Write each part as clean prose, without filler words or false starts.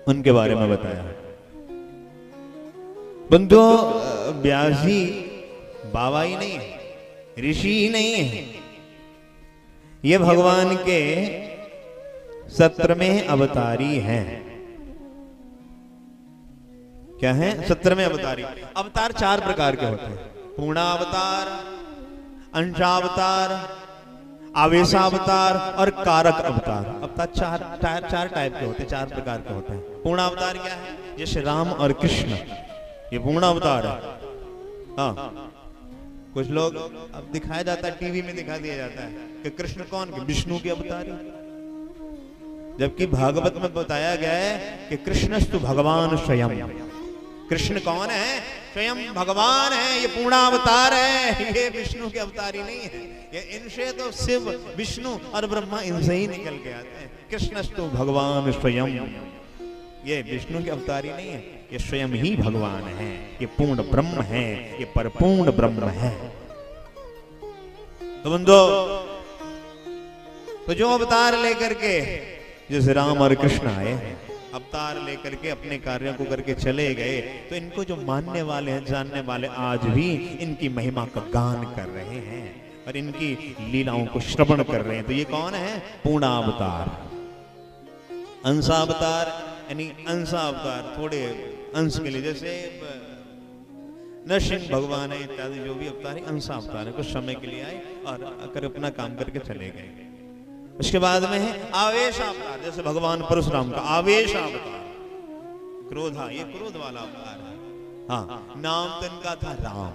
उनके बारे में बताया। बंधुओं, व्यास जी बाबा ही नहीं है, ऋषि ही नहीं है, ये भगवान के 17वें अवतारी हैं। क्या है? 17वें अवतारी। अवतार 4 प्रकार के होते हैं, पूर्णावतार, अंशावतार, आवेशावतार और कारक अवतार। अवतार चार टाइप के होते हैं, 4 प्रकार के होते हैं। पूर्णावतार क्या है? जैसे राम और कृष्ण, ये पूर्णावतार है। हाँ, कुछ लोग अब दिखाया जाता है, टीवी में दिखा दिया जाता है कि कृष्ण कौन? विष्णु के अवतारी, जबकि भागवत में बताया गया है कि कृष्णस्तु भगवान स्वयं। कृष्ण कौन है? स्वयं भगवान है, ये पूर्णावतार है, ये विष्णु के अवतारी नहीं है। ये इनसे तो शिव, विष्णु और ब्रह्मा इनसे ही निकल के आते हैं। कृष्णस्तु भगवान स्वयं, ये विष्णु के अवतारी नहीं है, ये स्वयं ही भगवान है, ये पूर्ण ब्रह्म है, ये परिपूर्ण ब्रह्म है। तो बंदो, तो जो अवतार लेकर के जैसे राम और कृष्ण आए, अवतार लेकर के अपने कार्यों को करके चले गए, तो इनको जो मानने वाले हैं, जानने वाले, आज भी इनकी महिमा का गान कर रहे हैं और इनकी लीलाओं को श्रवण कर रहे हैं। तो ये कौन है? पूर्णावतार। अंशावतार यानी अंशावतार, थोड़े अंश के लिए, जैसे नरसिंह भगवान है इत्यादि जो भी अवतार है, अंशावतार है, कुछ समय के लिए आए और आकर अपना काम करके चले गए। उसके बाद में है आवेश अवतार, जैसे भगवान परशुराम का आवेश अवतार, क्रोधा, ये क्रोध वाला अवतार है। हाँ, नाम तो इनका था राम,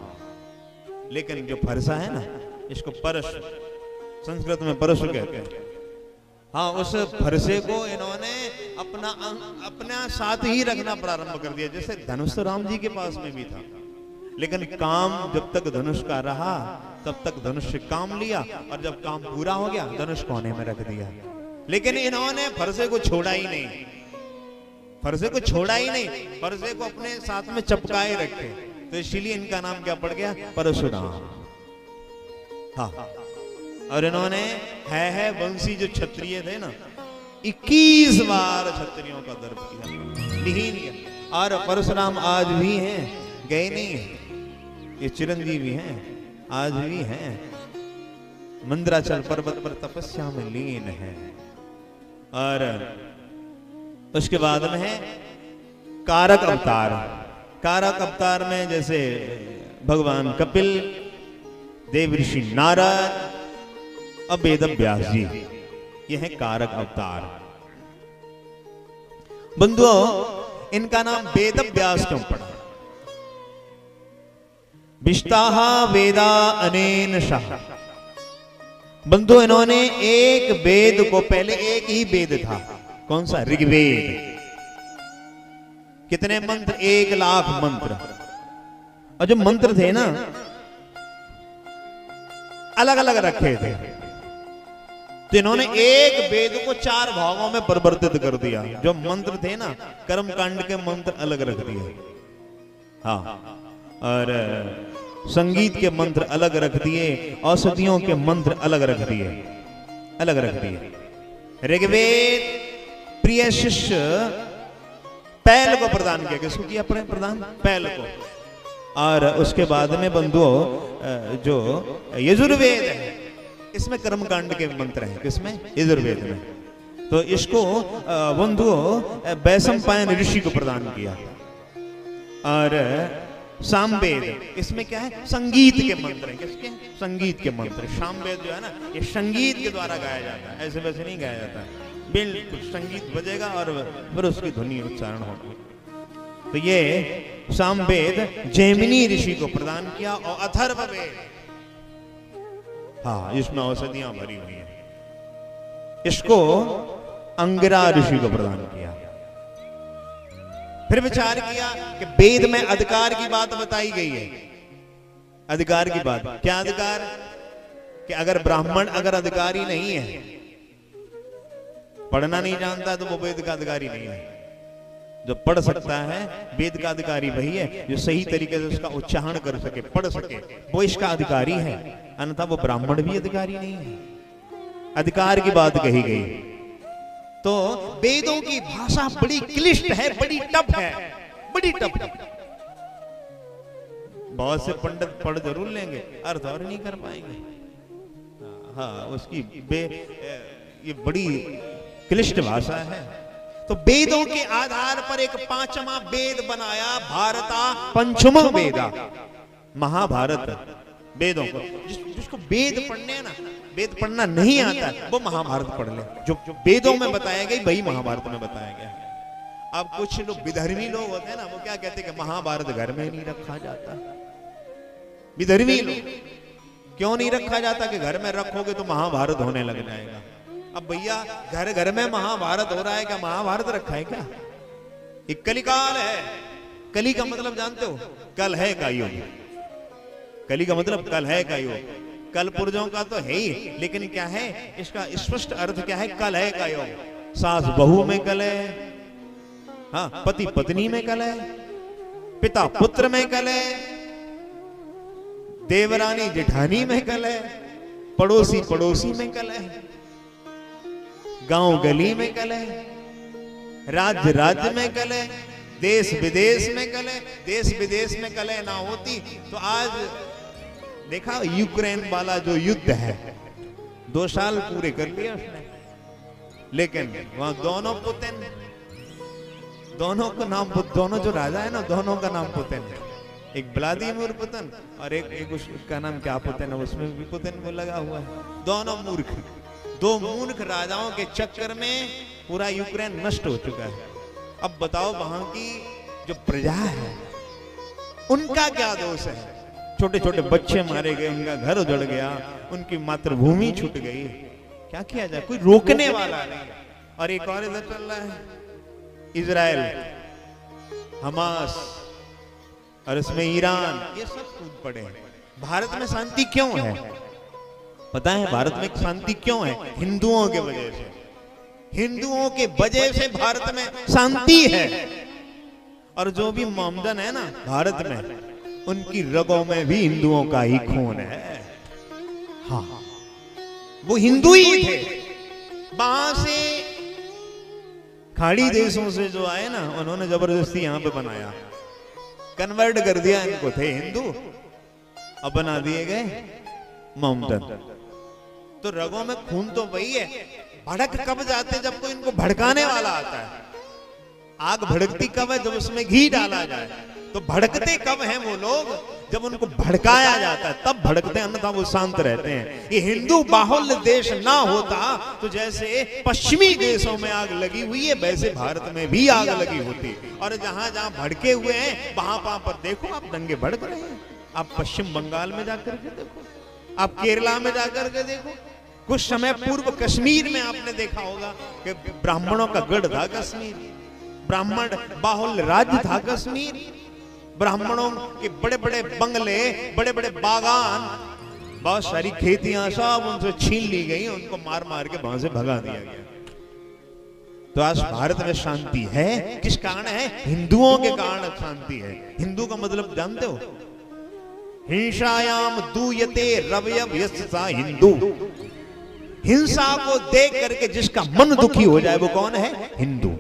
लेकिन जो फरसा है ना, इसको परश, संस्कृत में परशु कहते हैं। हाँ, उस फरसे को इन्होंने अपना साथ ही रखना प्रारंभ कर दिया। जैसे धनुष तो राम जी के पास में भी था, लेकिन काम जब तक धनुष का रहा तब तक धनुष से काम लिया, और जब काम पूरा हो गया धनुष कोने में रख दिया। लेकिन इन्होंने फरसे को छोड़ा ही नहीं, फरसे को छोड़ा ही नहीं, फरसे को अपने साथ में चिपकाए रखे। तो इसीलिए इनका नाम क्या पड़ गया? परशुराम। हाँ, और इन्होंने है वंशी जो क्षत्रिय थे ना, 21 बार क्षत्रियों का दर्प किया, लीन किया। और परशुराम आज भी हैं, गए नहीं हैं, ये चिरंजीवी हैं, आज भी हैं, मंदराचल पर्वत पर तपस्या में लीन है। और उसके बाद में है कारक अवतार। कारक अवतार में जैसे भगवान कपिल, देव ऋषि नारद और वेद व्यास जी, ये है कारक अवतार। बंधुओं, इनका नाम वेद व्यास क्यों पड़ा? विष्टाहा वेदा अनेन शाह। बंधु, इन्होंने एक वेद को, पहले एक ही वेद था, कौन सा? ऋग्वेद। कितने मंत्र? 1 लाख मंत्र। और जो मंत्र थे ना, अलग अलग रखे थे, तो इन्होंने एक वेद को 4 भागों में परिवर्तित कर दिया। जो मंत्र थे ना, कर्म कांड के मंत्र अलग रख दिए, हाँ, और संगीत के मंत्र अलग रख दिए, औषधियों के मंत्र अलग रख दिए, अलग रख दिए। ऋग्वेद प्रिय शिष्य पैल को प्रदान किया। किसको किया प्रदान? पैल को। और उसके बाद में बंधुओं, जो यजुर्वेद है, इसमें कर्मकांड के मंत्र हैं। किसमें? यजुर्वेद में। तो इसको बंधुओं वैशंपायन ऋषि को प्रदान किया। और सामवेद, इसमें क्या है? संगीत के मंत्र हैं। किसके? संगीत के मंत्र। सामवेद जो है ना, ये संगीत के द्वारा गाया जाता है, ऐसे वैसे नहीं गाया जाता है। बिल्कुल संगीत बजेगा और फिर उसकी ध्वनि उच्चारण होगी। तो ये सामवेद जैमिनी ऋषि को प्रदान किया। और अथर्ववेद, हाँ, इसमें औषधियां भरी हुई हैं, इसको अंगिरा ऋषि को प्रदान किया। फिर विचार किया कि वेद में अधिकार की बात बताई गई है। अधिकार की बात, क्या अधिकार? कि अगर ब्राह्मण अगर अधिकारी नहीं है, पढ़ना नहीं जानता, तो वो वेद का अधिकारी नहीं है। जो पढ़ सकता है, वेद का अधिकारी वही है जो सही तरीके से उसका उच्चारण कर सके, पढ़ सके, वो इसका अधिकारी है। अन्यथा वो ब्राह्मण भी अधिकारी नहीं है। अधिकार की बात कही गई। तो वेदों की भाषा बड़ी क्लिष्ट है, बड़ी टफ है, बड़ी टफ है। बहुत से पंडित पढ़ जरूर लेंगे, अर्थ और नहीं कर पाएंगे। हाँ, उसकी ये बड़ी क्लिष्ट भाषा है। तो वेदों के आधार पर एक पांचवा वेद बनाया, भारता पंचम वेदा, महाभारत। वेदों को जिसको वेद पढ़ने ना, वेद पढ़ना नहीं आता वो महाभारत पढ़ ले। जो वेदों में बताया गया वही महाभारत में बताया गया। अब कुछ लोग विधर्मी लोग होते हैं ना, वो क्या कहते हैं कि महाभारत घर में नहीं रखा जाता। विधर्मी लोग क्यों नहीं रखा जाता? कि घर में रखोगे तो महाभारत होने लग जाएगा। अब भैया घर घर में महाभारत हो रहा है, क्या महाभारत रखा है क्या? एक कलिकाल है। कली का मतलब जानते हो? कल है का योग। कली का मतलब कल है का योग। कल पुर्जों का तो है ही, लेकिन क्या है इसका स्पष्ट अर्थ क्या है? कल है का योग। सास बहू में कल है, हाँ, पति पत्नी में कल है, पिता पुत्र में कल है, देवरानी जेठानी में कल है, पड़ोसी पड़ोसी में कल है, गांव गली में कल है, राज्य राज्य में कल है, देश विदेश में कल है। देश विदेश में कल है ना होती तो आज देखा यूक्रेन वाला जो युद्ध है 2 साल पूरे कर लिए उसने, लेकिन वहां दोनों पुतिन, दोनों का नाम, दोनों जो राजा है ना दोनों का नाम पुतिन है। एक व्लादिमीर पुतिन और एक उसका नाम क्या पुतिन है, उसमें भी पुतिन को लगा हुआ है। दोनों मूर्ख, 2 मूर्ख राजाओं के चक्कर में पूरा यूक्रेन नष्ट हो चुका है। अब बताओ वहां की जो प्रजा है उनका क्या दोष है? छोटे छोटे बच्चे मारे गए, उनका घर उजड़ गया, उनकी मातृभूमि छूट गई। क्या किया जाए? कोई रोकने वाला नहीं। और एक और इधर चल रहा है इजराइल, हमास और इसमें ईरान, ये सब कूद पड़े हैं। भारत में शांति क्यों है? पता है भारत में शांति क्यों है? हिंदुओं के वजह से। हिंदुओं के वजह से भारत में शांति है। और जो भी मोमडन है ना भारत में, उनकी रगों में भी हिंदुओं का ही खून है। हाँ, वो हिंदू ही थे। वहां से खाड़ी देशों से जो आए ना, उन्होंने जबरदस्ती यहां पे बनाया, कन्वर्ट कर दिया इनको। थे हिंदू, अब बना दिए गए मोमडन। तो रगों में खून तो वही है। भड़क कब जाते? जब कोई इनको भड़काने वाला आता है। आग भड़कती कब है? जब उसमें घी डाला जाए। तो भड़कते कब हैं वो लोग? जब उनको भड़काया जाता है तब भड़कते हैं, अन्यथा वो शांत रहते हैं। ये हिंदू बाहुल्य देश ना होता तो जैसे पश्चिमी देशों में आग लगी हुई है वैसे भारत में भी आग लगी होती। और जहां जहां भड़के हुए हैं वहां पर देखो आप दंगे भड़क रहे हैं। आप पश्चिम बंगाल में जाकर के देखो, आप केरला में जाकर के देखो। कुछ समय पूर्व कश्मीर में आपने देखा होगा कि ब्राह्मणों का गढ़ था कश्मीर, ब्राह्मण बाहुल्य राज्य था कश्मीर। ब्राह्मणों के बड़े बड़े बंगले, बड़े बड़े बागान, बहुत सारी खेतियां सब उनसे छीन ली गई, उनको मार मार के वहां से भगा दिया गया। तो आज भारत में शांति है, किस कारण है? हिंदुओं के कारण शांति है। हिंदू का मतलब जानते हो? हिंसायाम दूयते रवयव यस्सा हिंदू। हिंसा को देख करके जिसका मन दुखी हो जाए वो कौन है? हिंदू।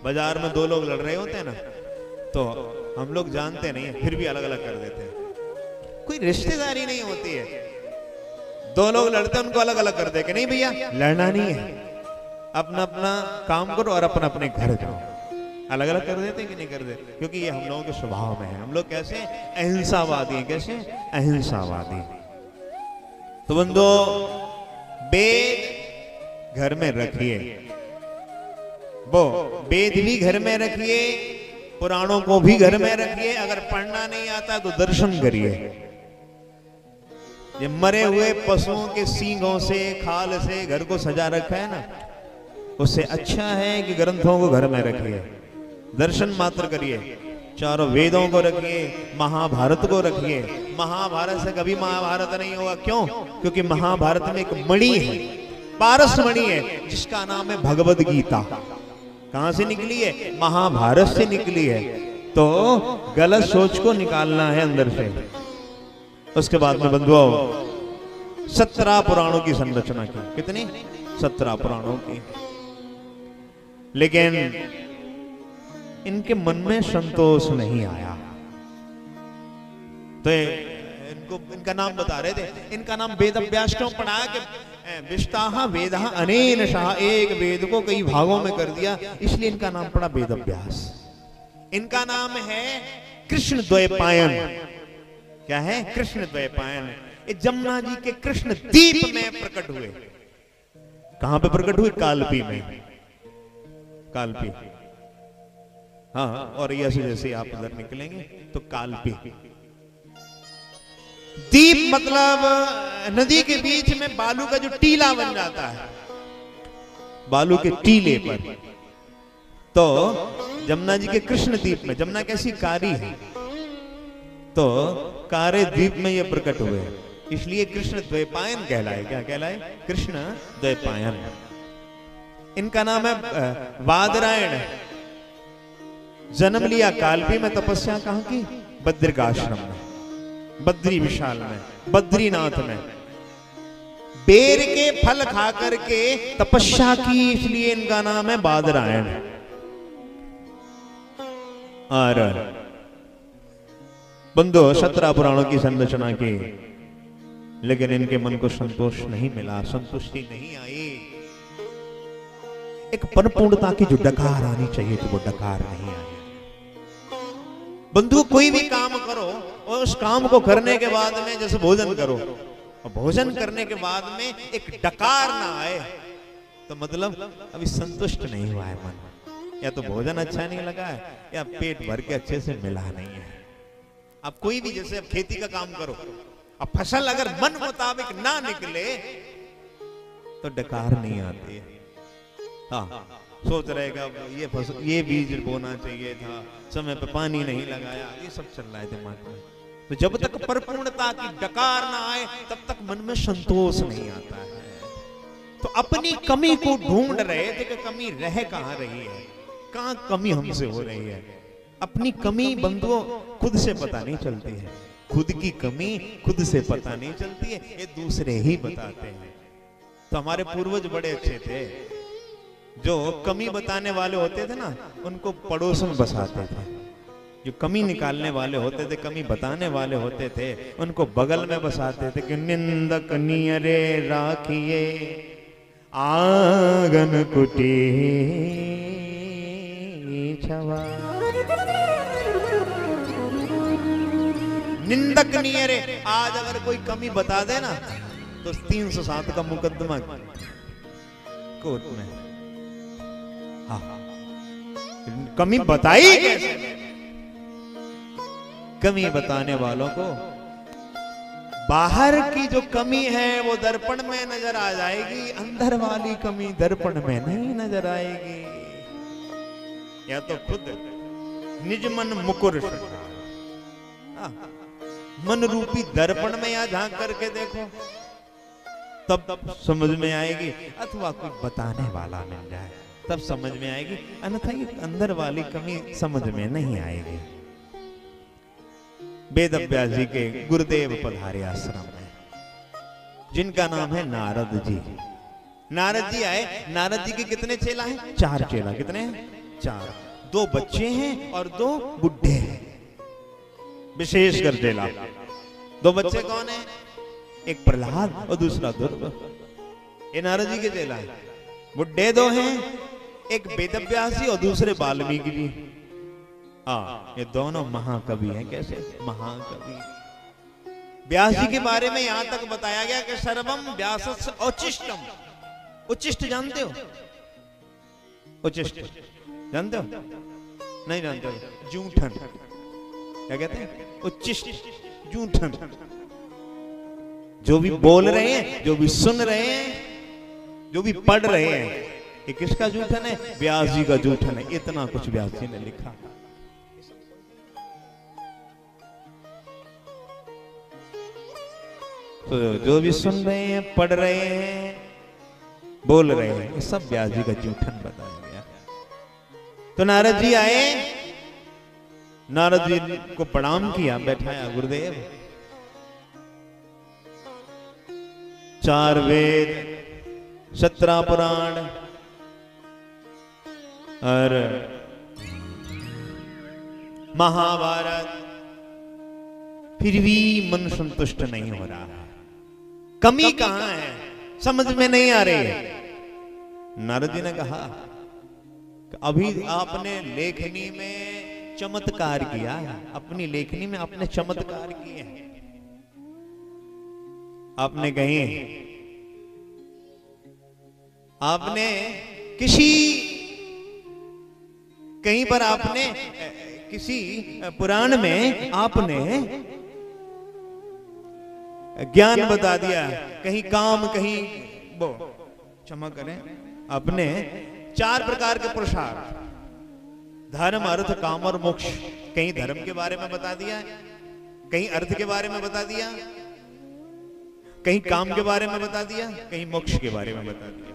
बाजार में 2 लोग लड़ रहे होते हैं ना, तो हम लोग जानते नहीं है फिर भी अलग अलग कर देते हैं। कोई रिश्तेदारी नहीं होती है, 2 लोग लड़ते हैं उनको अलग अलग कर दे के नहीं भैया लड़ना नहीं है, अपना अपना काम करो और अपना अपने घर जाओ। अलग अलग कर देते कि नहीं कर देते? क्योंकि ये हम लोगों के स्वभाव में है। हम लोग कैसे अहिंसावादी हैं। कैसे अहिंसावादी? तो बंदो वेद घर में रखिए, वो वेद भी घर में रखिए, पुराणों को भी घर में रखिए। अगर पढ़ना नहीं आता तो दर्शन करिए। ये मरे हुए पशुओं के सींगों से, खाल से घर को सजा रखा है ना, उससे अच्छा है कि ग्रंथों को घर में रखिए, दर्शन मात्र करिए। चारों वेदों को रखिए, महाभारत को रखिए। महाभारत से कभी महाभारत नहीं होगा। क्यों? क्योंकि महाभारत में एक मणि है, पारस मणि है, जिसका नाम है भगवद गीता। कहां से निकली है? महाभारत से निकली है। तो गलत सोच को निकालना है अंदर से। उसके बाद में बंधुओं 17 पुराणों की संरचना की। कितनी? 17 पुराणों की, लेकिन इनके मन में संतोष नहीं आया। तो इनको इनका नाम बता रहे थे, इनका नाम वेद अभ्यास क्यों पढ़ा कि विष्टाहा वेदः अनेन शाह, एक वेद को कई भागों में कर दिया, इसलिए इनका नाम पड़ा वेद अभ्यास। इनका नाम है कृष्ण द्वैपायन। क्या है? कृष्ण द्वैपायन। ये जमुना जी के कृष्ण द्वीप में प्रकट हुए। कहां पे प्रकट हुए? कालपी में। कालपी, हाँ, और ऐसे जैसे आप उधर निकलेंगे तो कालपी द्वीप मतलब नदी के बीच में बालू का जो टीला बन जाता है, बालू के टीले पर। तो जमुना जी के कृष्ण द्वीप में, जमुना कैसी कारी है, तो कारे द्वीप में ये प्रकट हुए, इसलिए कृष्ण द्वैपायन कहलाए। क्या कहलाए? कृष्ण द्वैपायन। इनका नाम है वादरायण। जन्म लिया कालपी में, तपस्या कहां की? बद्रिकाश्रम में, बद्री विशाल में, बद्रीनाथ में। बेर के फल खा करके तपस्या की, इसलिए इनका नाम है बादरायण। और बंधु 17 पुराणों की संरचना की, लेकिन इनके मन को संतोष नहीं मिला, संतुष्टि नहीं आई। एक परिपूर्णता की जो डकार आनी चाहिए थी, वो डकार नहीं आई। बंधु कोई भी काम करो और उस काम को करने के बाद में, जैसे भोजन करो, और भोजन करने के बाद में एक डकार ना आए, तो मतलब अभी संतुष्ट नहीं हुआ है मन, या तो भोजन अच्छा नहीं लगा है, या पेट भर के अच्छे से मिला नहीं है। अब कोई भी, जैसे अब खेती का काम करो, अब फसल अगर मन मुताबिक ना निकले तो डकार नहीं आती है। हाँ, सोच रहेगा ये फसल, ये बीज बोना चाहिए था, समय पे पानी नहीं लगाया, ये सब चल रहा है दिमाग में। तो जब तक परिपूर्णता की डकार ना आए, तब तक मन में संतोष नहीं आता है। तो अपनी कमी को ढूंढ रहे थे कि कमी रह कहां रही है, कहां कमी हमसे हो रही है। अपनी कमी बंधुओं खुद से पता नहीं चलती है, खुद की कमी खुद से पता नहीं चलती है, ये दूसरे ही बताते हैं। तो हमारे पूर्वज बड़े अच्छे थे, जो कमी बताने वाले होते थे ना, उनको पड़ोस में बसाते थे। जो कमी निकालने वाले होते थे, कमी बताने वाले होते थे, उनको बगल में बसाते थे कि निंदक नियरे राखिए आंगन कुटी छवा। निंदक नियरे, आज अगर कोई कमी बता दे ना, तो 307 का मुकदमा कोर्ट में। हाँ, कमी बताई कैसे? कमी बताने वालों को बाहर की जो कमी है वो दर्पण में नजर आ जाएगी, अंदर वाली कमी दर्पण में नहीं नजर आएगी। या तो खुद निज मन मुकुर, मन रूपी दर्पण में या झांक करके देखो, तब समझ में आएगी, अथवा कोई बताने वाला मिल जाए तब समझ में आएगी, अन्यथा ये अंदर वाली कमी समझ में नहीं आएगी। वेद अभ्यास जी के गुरुदेव पधारे आश्रम में, जिनका नाम है नारद जी। नारद जी आए। नारद जी के कितने चेला हैं? 4 चेला। कितने हैं? 4। 2 बच्चे हैं और 2 बुढ़े हैं, विशेषकर चेला। 2 बच्चे कौन है? एक प्रहलाद और दूसरा दुर्ग। ये नारद जी के चेला है। बुढ़े 2 हैं, एक वेद अभ्यास जी और दूसरे वाल्मीकि जी। हाँ, ये दोनों महाकवि हैं। कैसे महाकवि? व्यास जी के बारे में यहां तक बताया गया कि सर्वम व्यासस्य औचिष्टम। उच्चिष्ट जानते हो? उच्चिष्ट जानते हो? नहीं जानते हो? जूठन। क्या कहते हैं? उच्चिष्ट, जूठन। जो भी बोल रहे हैं, जो भी सुन रहे हैं, जो भी पढ़ रहे हैं, ये किसका जूठन है? व्यास जी का जूठन है। इतना कुछ व्यास जी ने लिखा। तो जो भी सुन रहे हैं, पढ़ रहे हैं, बोल रहे हैं, ये सब व्यास जी का जूठन बताया गया। तो नारद जी आए, नारद जी को प्रणाम किया, बैठाया। गुरुदेव, 4 वेद, 17 पुराण और महाभारत, फिर भी मन संतुष्ट नहीं हो रहा है। कमी कहां है समझ में नहीं आ रही है। नारद जी ने कहा अभी आपने लेखनी में चमत्कार किया, अपनी लेखनी में आपने चमत्कार किए हैं। आपने कहीं पर आपने किसी पुराण में आपने ज्ञान बता दिया, कहीं काम, कहीं वो क्षमा करें, आपने 4 प्रकार के पुरुषार्थ, धर्म अर्थ काम और मोक्ष, कहीं धर्म के बारे में बता दिया, कहीं अर्थ के बारे में बता दिया, कहीं काम के बारे में बता दिया, कहीं मोक्ष के बारे में बता दिया।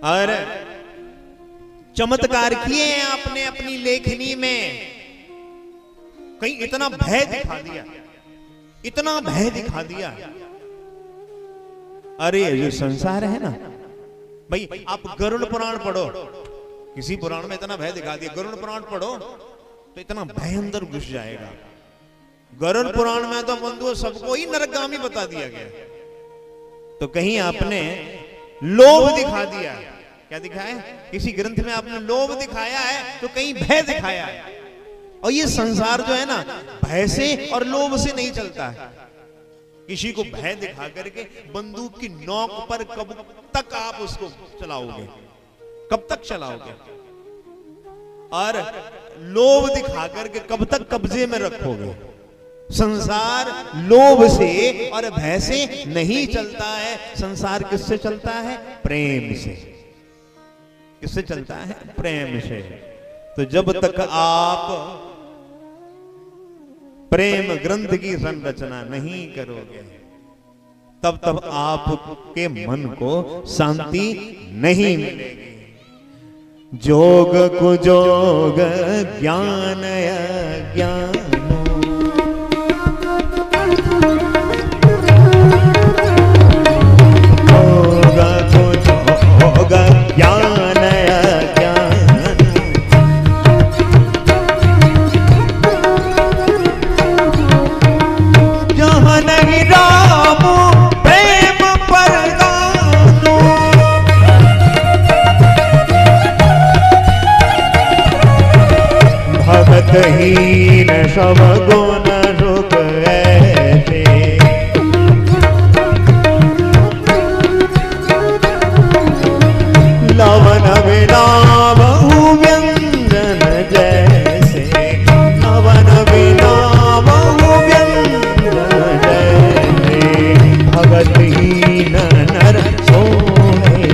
और चमत्कार किए हैं आपने अपनी लेखनी में। कहीं इतना भय दिखा दिया, इतना भय दिखा दिया। अरे जो संसार है ना भाई, आप गरुड़ पुराण पढ़ो, किसी पुराण में इतना भय दिखा दिया, गरुड़ पुराण पढ़ो तो इतना भय अंदर घुस जाएगा। गरुड़ पुराण में तो बंधुओं सबको ही नरकगामी बता दिया गया। तो कहीं आपने लोभ दिखा दिया, क्या दिखाया? किसी ग्रंथ में आपने लोभ दिखाया है तो कहीं भय दिखाया है। और ये संसार जो है ना भय से और लोभ से नहीं चलता है। किसी को भय दिखा करके बंदूक की नोक पर कब तक आप उसको चलाओगे, कब तक चलाओगे? और लोभ दिखा करके कब तक कब्जे में रखोगे? संसार लोभ से और भय से नहीं चलता है। संसार किससे चलता है? प्रेम से। किससे चलता है? प्रेम से। तो जब तक आप प्रेम ग्रंथ की संरचना नहीं करोगे तब तक आपके मन को शांति नहीं मिलेगी। जोग कुजोग ज्ञान अज्ञान, ज्ञान अज्ञान, जहाँ नहीं राम प्रेम परगानो, भगतहीन सब गुण रुक ऐसे, लवन बिना बहु व्यंजन जैसे, लवन बिना बहु व्यंजन जैसे, भगतहीन नर सोए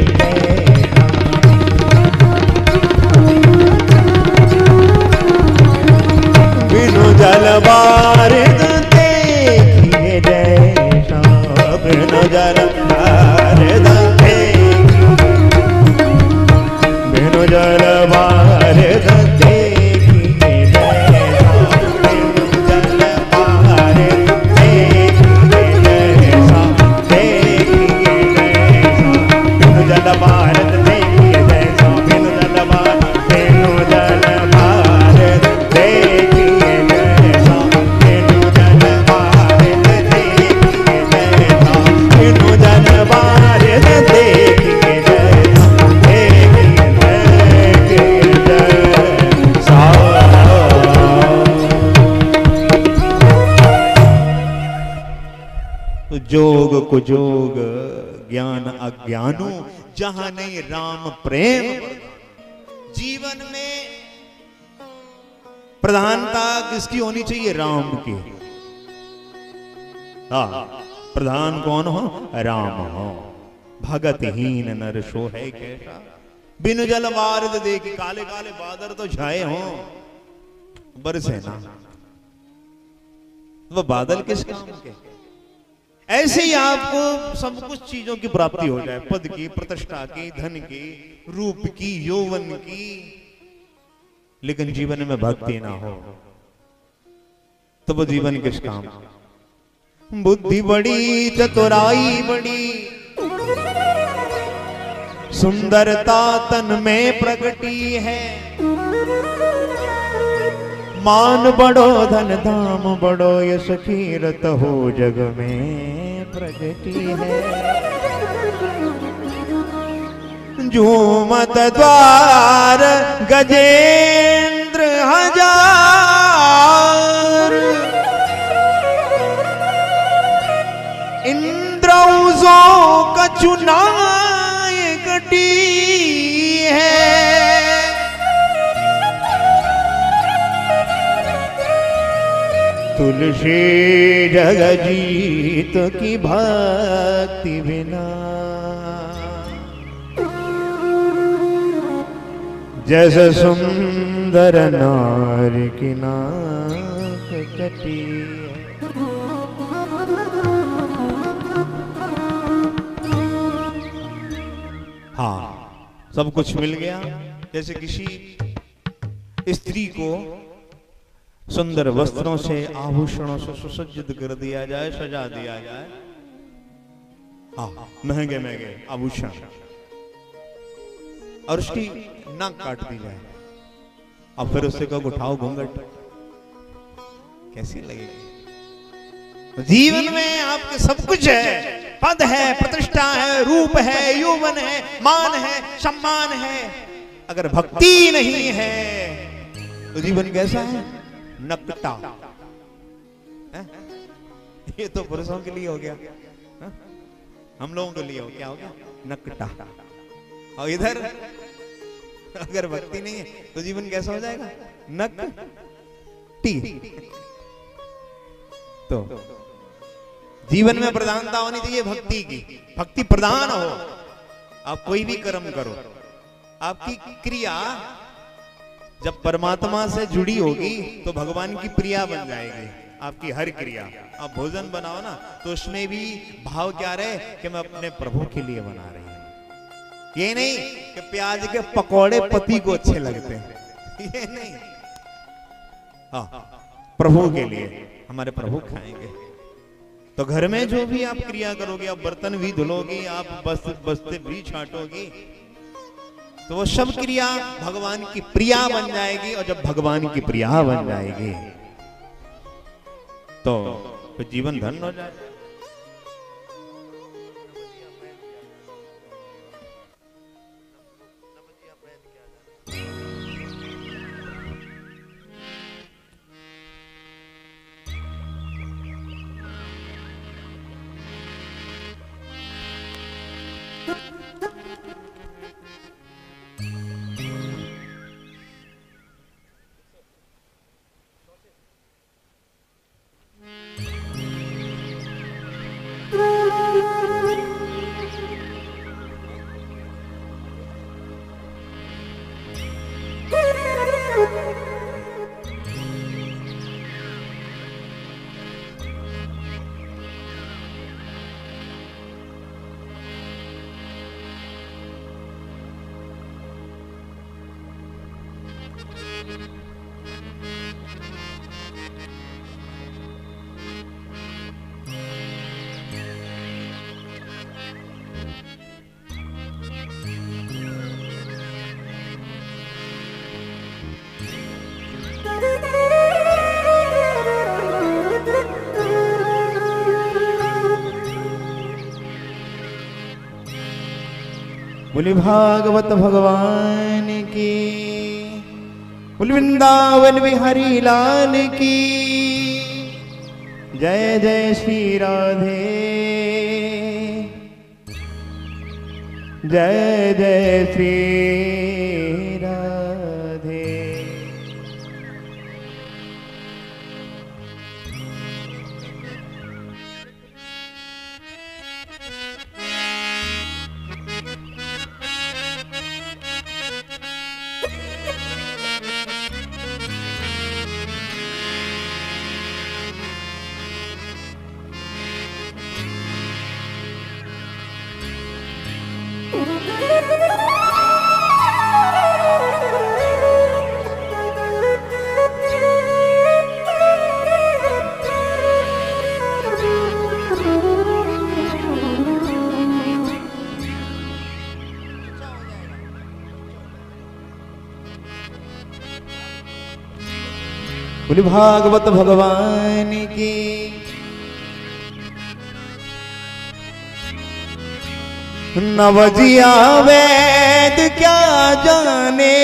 बिनु जल बारिद देखिए जैसा, बिनु जल बारिद जल बारिद देखिए जैसा, जल बारिद देखिए जैसा, देखिए जैसा, जल बारिद देखिए जैसा, बिनु जल बारिद देखिए जैसा, बिनु जल बारिद देखिए जैसा, बिनु जल बारिद देखिए जैसा, जोग कुजोग ज्ञान अज्ञानो, जहां नहीं राम प्रेम। जीवन में प्रधानता किसकी होनी चाहिए? राम की। हाँ, प्रधान कौन हो? राम हो। भगतहीन नर सो है कैसा, बिनु जल बारिद देखी, काले काले बादल तो छाए हो बरसे ना, वो बादल किस काम के? ऐसे ही आपको सब कुछ चीजों की प्राप्ति हो जाए, पद की, प्रतिष्ठा की, धन की, रूप की, यौवन की, लेकिन जीवन में भक्ति ना हो तो वो जीवन किस काम? बुद्धि बड़ी चतुराई बड़ी, सुंदरता तन में प्रगटी है, मान बड़ो धन धाम बड़ो, यश कीरत हो जग में प्रगटी है। झूमत द्वार गजेंद्र हजार, इंद्रौजों का चुनाय गटी है। तुलसी जग जीत की भक्ति बिना, जैसे सुंदर नार की नाक कटी। हाँ, सब कुछ मिल गया। जैसे किसी स्त्री को सुंदर वस्त्रों से, आभूषणों से सुसज्जित कर दिया जाए, सजा दिया जाए, हाँ, महंगे महंगे आभूषण, और उसकी नाक काट दी जाए, और फिर उससे कहो उठाओ घूंघट, कैसी लगेगी? जीवन में आपके सब कुछ है, पद है, प्रतिष्ठा है, रूप है, यौवन है, मान है, सम्मान है, अगर भक्ति नहीं है तो जीवन कैसा है? नकटा। ये तो पुरुषों के लिए हो गया, हम लोगों के लिए क्या हो गया? नकटा। और इधर अगर भक्ति नहीं है तो जीवन कैसा हो जाएगा? नकटी। तो जीवन में प्रधानता होनी चाहिए भक्ति की, भक्ति प्रधान हो। आप कोई भी कर्म करो, आपकी क्रिया जब परमात्मा से जुड़ी होगी तो भगवान की प्रिया बन जाएगी आपकी हर क्रिया। आप भोजन बनाओ ना तो उसमें भी भाव क्या रहे कि मैं अपने प्रभु के लिए बना रही हूं। ये नहीं कि प्याज के पकौड़े पति को अच्छे लगते हैं, ये नहीं। हाँ, प्रभु के लिए, हमारे प्रभु खाएंगे। तो घर में जो भी आप क्रिया करोगे, आप बर्तन भी धुलोगी, आप बस्ते भी छाटोगी, तो वो सब क्रिया भगवान की प्रिया बन जाएगी। और जब भगवान की प्रिया बन जाएगी तो जीवन धन्य हो जाएगा। बोले भागवत भगवान की, बोले वृंदावन बिहारी लाल की जय। जय श्री राधे, जय जय श्री राधे। बोली भागवत भगवान की। नवजिया वेद क्या जाने,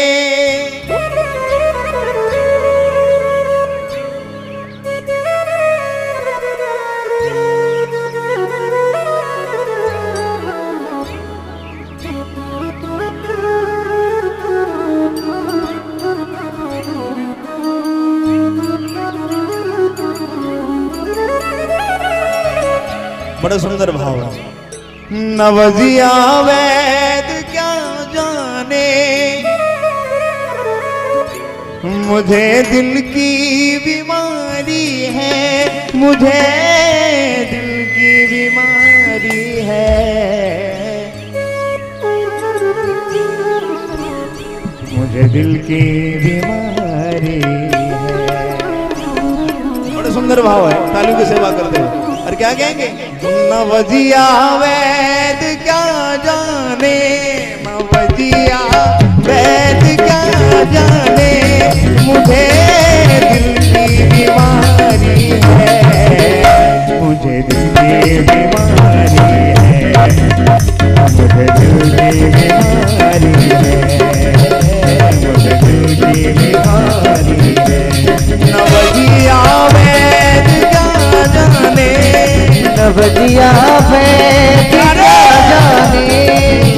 बड़ा सुंदर भाव है। नवजिया वेद क्या जाने, मुझे दिल की बीमारी है, मुझे दिल की बीमारी है, मुझे दिल की बीमारी है। बड़ा सुंदर भाव है, तालियों की सेवा करते हो। और क्या कहेंगे? नवजिया वेद क्या जाने, नवजिया वेद क्या जाने, मुझे दिल की बीमारी है, मुझे दिल की बीमारी है, मुझे दिल की बीमारी है, मुझे दिल की बीमारी है। नवजिया वेद क्या जाने, नवजिया वेद क्या जाने,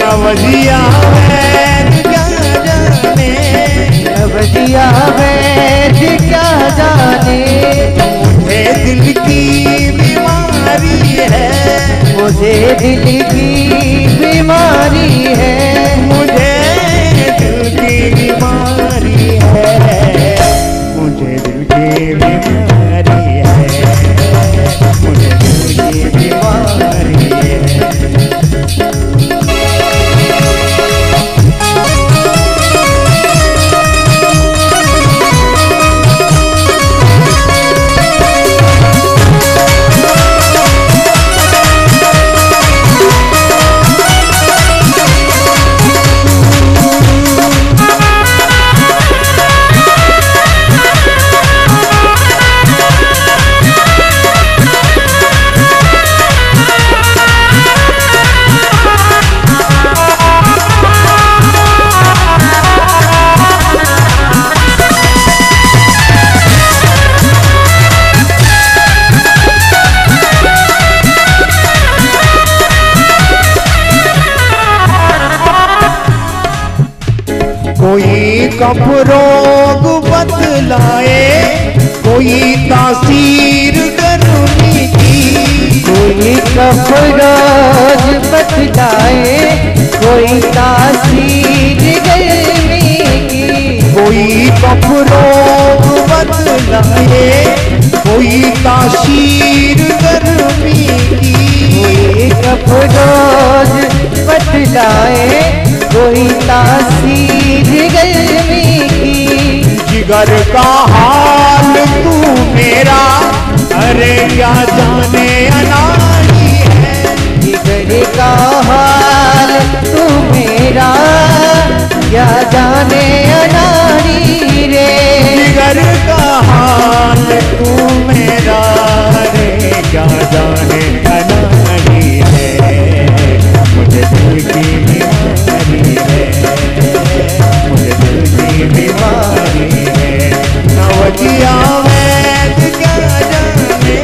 नवजिया वेद क्या जाने, नवजिया वेद क्या जाने, मुझे दिल की बीमारी है, मुझे दिल की बीमारी है, मुझे दिल की बीमारी है, मुझे दिल की बीमारी है, मुझे दिल की बीमारी है। कोई कफ रोग बतलाए, कोई तासीर गर्मी की, कोई कफ रोग बतलाए, कोई तासीर गर्मी की, कोई कफ रोग बतलाए, कोई तासीर गर्मी की, कोई कफ रोग बतलाए, कोई तासीर गर्मी की। जिगर का हाल तू मेरा, अरे क्या जाने अनाड़ी है, जिगर का हाल तू मेरा, क्या जाने अनाड़ी रे, जिगर का हाल तू मेरा, अरे क्या जाने अनाड़ी है, मुझे दिल की बीमारी है, मुझे दिल की बीमारी है। नवजिया वेद क्या जाने,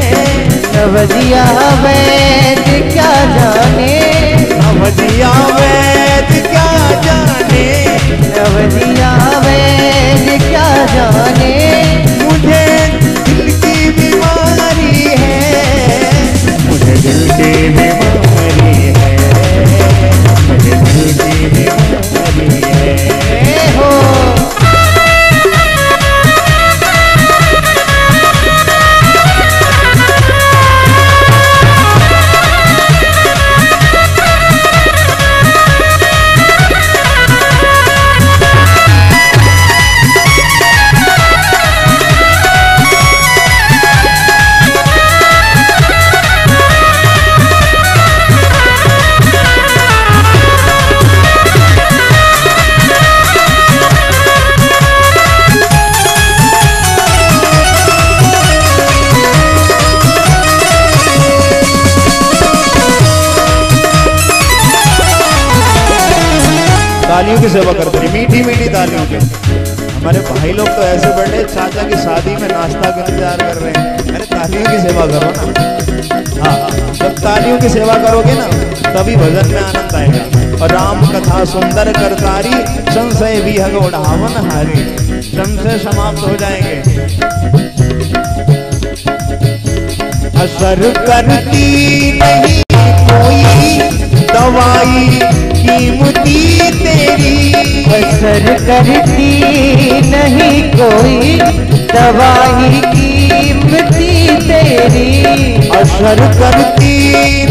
नवजिया वेद क्या जाने, नवजिया वेद क्या जाने, नवजिया वेद क्या जाने, मुझे दिल की बीमारी है, मुझे दिल की बीमारी है, मुझे तालियों की सेवा करते हैं, मीठी मीठी तालियों के। हमारे भाई लोग तो ऐसे बैठे चाचा की शादी में नाश्ता का इंतजार कर रहे हैं। अरे तालियों की सेवा करो ना। हाँ, जब तालियों की सेवा करोगे ना तभी भजन में आनंद आएगा। और राम कथा सुंदर करतारी, संशय विहग उड़ावन हारी। संशय समाप्त हो जाएंगे। असर करती नहीं कोई दवाई कीमती तेरी, असर करती नहीं कोई दवाई कीमती तेरी। असर करती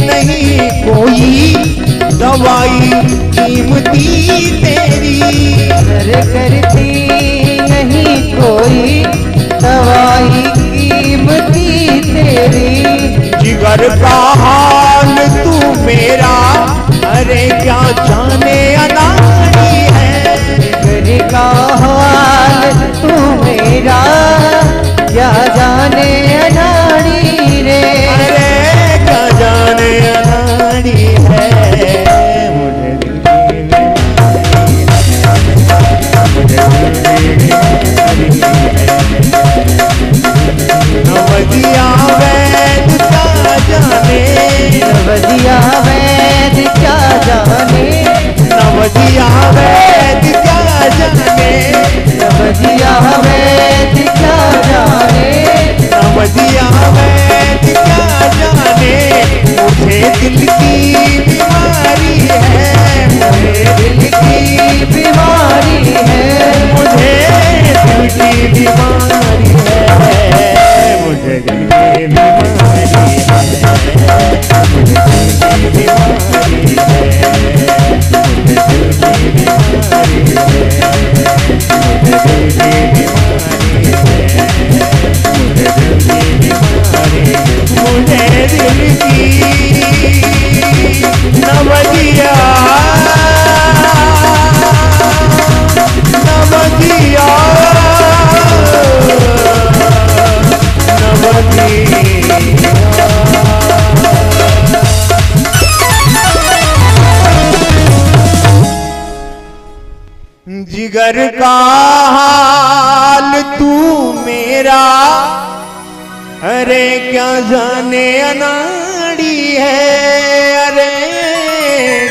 नहीं कोई दवाई कीमती तेरी, असर करती नहीं कोई दवाई कीमती तेरी। जिगर का हाल तू मेरा, अरे क्या जाने अनाड़ी है। जिगर का हाल तू मेरा, क्या जाने अनाड़ी रे। अरे क्या जाने अनाड़ी है। नवदिया वैद क्या जाने, नवदिया वैद क्या जाने, नवदिया वैद क्या जाने, नवदिया वैद क्या जाने, नवदिया वैद क्या जाने। मुझे दिल की बीमारी है, मुझे दिल की बीमारी है, मुझे दिल की बीमारी है, मुझे दिल की बीमारी है, मुझे दिल की बीमारी है, मुझे दिल की बीमारी है, मुझे दिल की बीमारी है, मुझे दिल की बीमारी, मुझे दिल की नवदिया नवदिया जिगर का हाल तू मेरा, अरे क्या जाने अनाड़ी है। अरे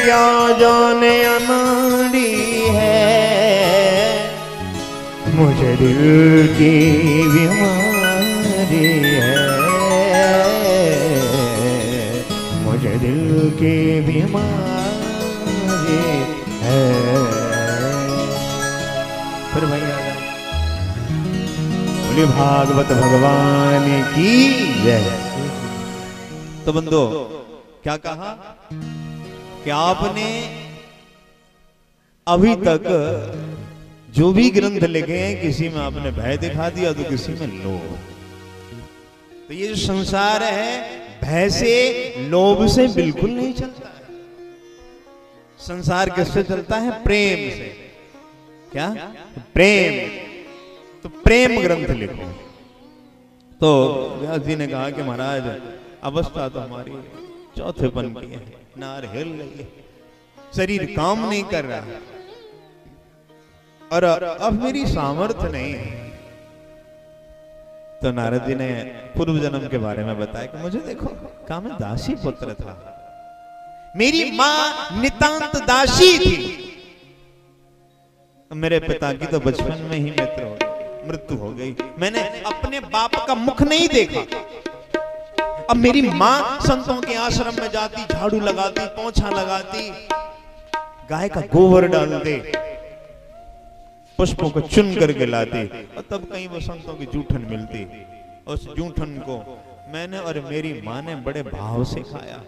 क्या जाने अनाड़ी है, मुझे दिल की बीमारी है, मुझे दिल की बीमारी है। फिर भाई आ गया। बोली भागवत भगवान की जय। तो बंदो क्या कहा कि आपने अभी तक जो भी ग्रंथ लिखे हैं किसी में आपने भय दिखा दिया तो किसी में लोभ। तो ये जो संसार है भय से लोभ से बिल्कुल नहीं चलता है। संसार किससे चलता है? प्रेम से। क्या? प्रेम। तो प्रेम ग्रंथ लिखो। तो व्यास जी ने कहा कि महाराज अवस्था तो हमारी चौथेपन की है, नार हिल रही है, शरीर काम नहीं कर रहा है और अब मेरी सामर्थ्य नहीं है। तो नारद जी ने पूर्व जन्म के बारे में बताया कि मुझे देखो कहा मैं दासी पुत्र था, मेरी मां नितांत दासी थी, मेरे पिता की तो बचपन में ही मृत्यु हो गई, मैंने अपने बाप का मुख नहीं देखा। अब मेरी मां संतों के आश्रम में जाती, झाड़ू लगाती, पोंछा लगाती, गाय का गोबर डालते, पुष्पों को चुन करके लाती और तब कहीं वो संतों की जूठन मिलती। उस जूठन को मैंने और मेरी मां ने बड़े भाव से खाया।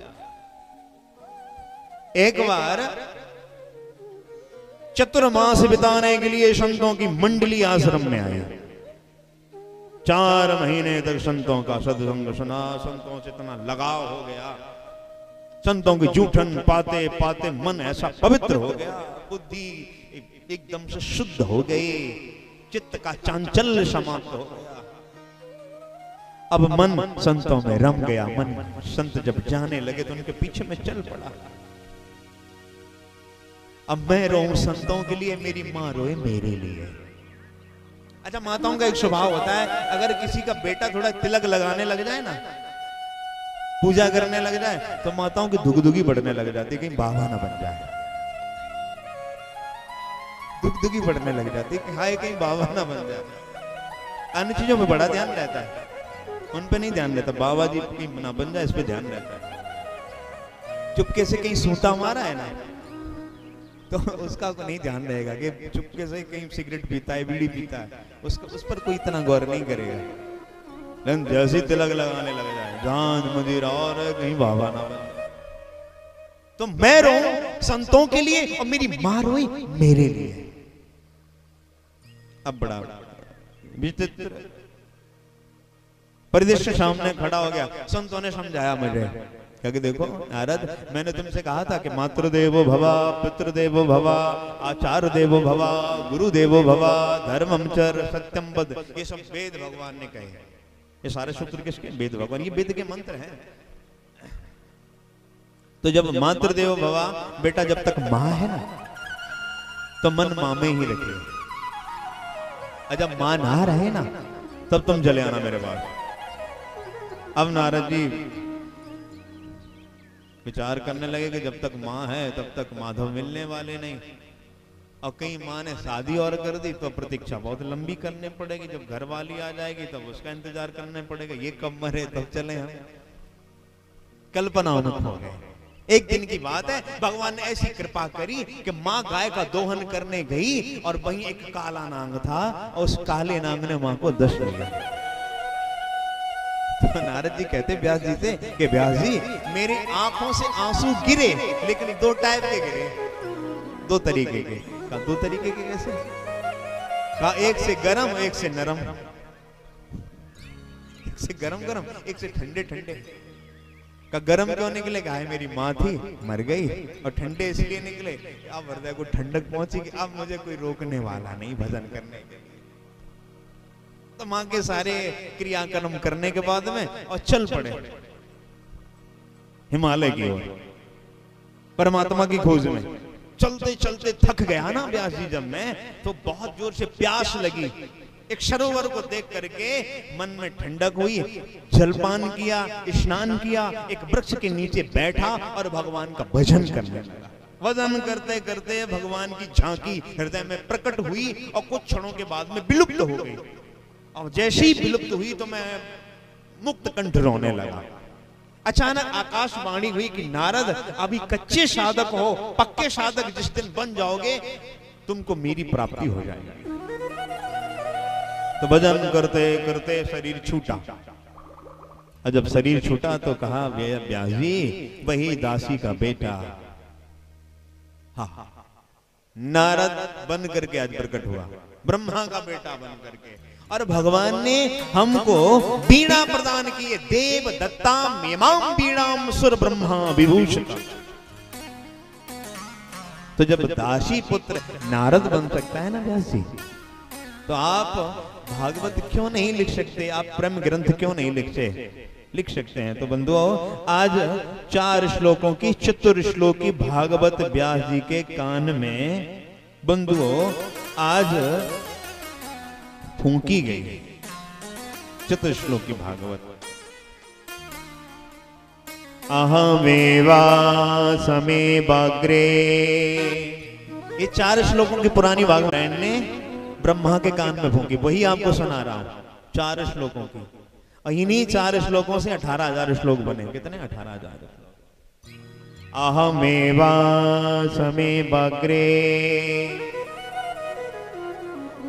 एक बार चतुर्मास बिताने के लिए संतों की मंडली आश्रम में आई। 4 महीने तक संतों का सत्संग सुना, संतों से इतना लगाव हो गया, संतों की जूठन पाते पाते मन ऐसा पवित्र हो गया, बुद्धि एकदम से शुद्ध हो गई, चित्त का चांचल्य समाप्त हो गया। अब मन संतों में रम गया। मन संत जब जाने लगे तो उनके पीछे में चल पड़ा। अब मैं रोऊं संतों के लिए, मेरी माँ रोए मेरे लिए। अच्छा, माताओं का एक स्वभाव होता है, अगर किसी का बेटा थोड़ा तिलक लगाने लग जाए ना, पूजा करने लग जाए, तो माताओं की दुगदुगी बढ़ने लग जाती है, कहीं बाबा ना बन जाए। दुगदुगी बढ़ने लग जाती है कि हाय कहीं बाबा ना बन जाए। अन्य चीजों में बड़ा ध्यान रहता है, उन पे नहीं ध्यान रहता। बाबा जी कहीं ना बन जाए, इस पे ध्यान रहता है। चुपके से कहीं सूता मारा है ना, तो उसका को नहीं ध्यान रहेगा कि चुपके से कहीं सिगरेट पीता है, बीड़ी पीता है, उसका उस पर कोई इतना गौर नहीं करेगा। लेकिन जैसे तिलक लगाने लग जाए, जान मदिरा और कहीं बाबा ना बन जाए। तो मैं रोऊं संतों के लिए और मेरी मां रोई मेरे लिए। अब बड़ा विचित्र परिदृश्य सामने खड़ा हो गया। संतों ने समझाया मुझे, क्योंकि देखो नारद, मैंने तुमसे कहा था कि मातृदेवो भवा, पितृदेवो भवा, आचार्य देवो भवा, गुरु देवो भवा, धर्मम चर सत्यम वद। ये सब वेद भगवान ने कहे हैं। ये सारे सूत्र किसके? वेद भगवान। ये वेद के मंत्र हैं। तो जब मातृदेवो भवा, बेटा जब तक मां है ना, तो मन मां में ही रखिए। जब मां ना रहे ना, तब तुम चले आना मेरे पास। अब नारद जी विचार करने लगे कि जब तक मां है तब तक माधव मिलने वाले नहीं, और कहीं मां ने शादी और कर दी तो प्रतीक्षा बहुत लंबी करनी पड़ेगी। जब घर वाली आ जाएगी तब उसका इंतजार करना पड़ेगा। ये कब मरे तब चले हम। कल्पना उन्मुख हो गए। एक दिन की बात है, भगवान ने ऐसी कृपा करी कि मां गाय का दोहन करने गई और वहीं एक काला नांग था, और उस काले नांग ने मां को दस लिया। तो नारद जी कहते व्यास जी से कि व्यास जी, मेरी आंखों से आंसू गिरे, लेकिन दो टाइप के गिरे, दो तरीके के। कहा दो तरीके के कैसे? कहा एक से गरम, एक से नरम। एक से गरम गरम, एक से ठंडे ठंडे। का गरम क्यों निकले? कहा मेरी माँ थी, मर गई, और ठंडे इसलिए निकले अब हृदय को ठंडक पहुंचेगी, अब मुझे कोई रोकने वाला नहीं भजन करने के लिए। तो मां के सारे क्रियाकर्म करने के बाद में और चल पड़े हिमालय की ओर, परमात्मा की खोज में। चलते चलते थक गया ना व्यास जी जब मैं, तो बहुत जोर से प्यास लगी। एक सरोवर को देख करके मन में ठंडक हुई, जलपान किया, स्नान किया, एक वृक्ष के नीचे बैठा और भगवान का भजन करने लगा। भजन करते करते भगवान की झांकी हृदय में प्रकट हुई और कुछ क्षणों के बाद में विलुप्त हो गई। और जैसे ही विलुप्त हुई तो मैं मुक्त कंठ रोने लगा। अचानक आकाशवाणी हुई कि नारद, अभी कच्चे साधक हो, पक्के साधक जिस दिन बन जाओगे तुमको मेरी प्राप्ति हो जाएगी। तो भजन करते करते शरीर छूटा, और जब शरीर छूटा तो कहा व्यास जी, वही दासी का बेटा हाँ नारद बन करके आज प्रकट हुआ, ब्रह्मा का बेटा बन करके। और भगवान ने हमको बीणा प्रदान की है। देव दत्ताम यमाम बीणाम सुर ब्रह्मा विभूषितम। तो जब दासी पुत्र नारद बन सकता है ना व्यास जी, तो आप भागवत क्यों नहीं लिख सकते? आप ब्रह्म ग्रंथ क्यों नहीं लिख सकते हैं? तो बंधुओं, आज 4 श्लोकों की चतुर श्लोकी भागवत व्यास जी के कान में बंधुओं आज फूंकी गई चतुर श्लोकी भागवत। अहमेवा समेवाग्रे, ये 4 श्लोकों की पुरानी भागवत ने ब्रह्मा के कान में फूंकी, वही आपको सुना रहा हूं 4 श्लोकों की। और इन्हीं 4 श्लोकों से 18,000 श्लोक बने। कितने? 18,000। अहमेवा समेवाग्रे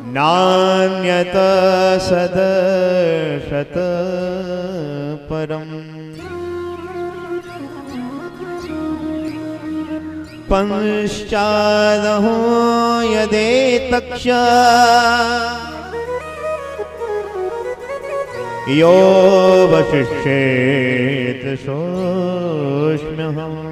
नान्यत सदशत परम पंचादहो यदे तक्ष यो वशिष्येत सोऽस्म्यहम्।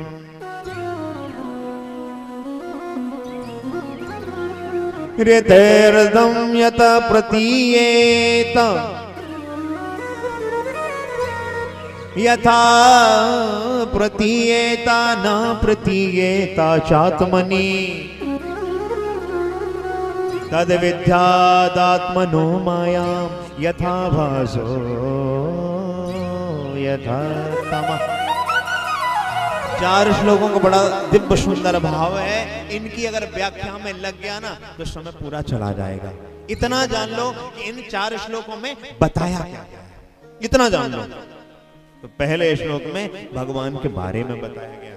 हृदयर्दं यत प्रतीयेत यथा प्रतीयेता न प्रतीयेता चात्मनि तद विद्यादात्मनो मायां यथा भासो यथा तमः। 4 श्लोकों का बड़ा दिव्य सुंदर भाव है। इनकी अगर व्याख्या में लग गया ना तो समय पूरा चला जाएगा। इतना जान लो कि इन 4 श्लोकों में बताया क्या है, इतना जान लो। तो पहले श्लोक में भगवान के बारे में बताया गया,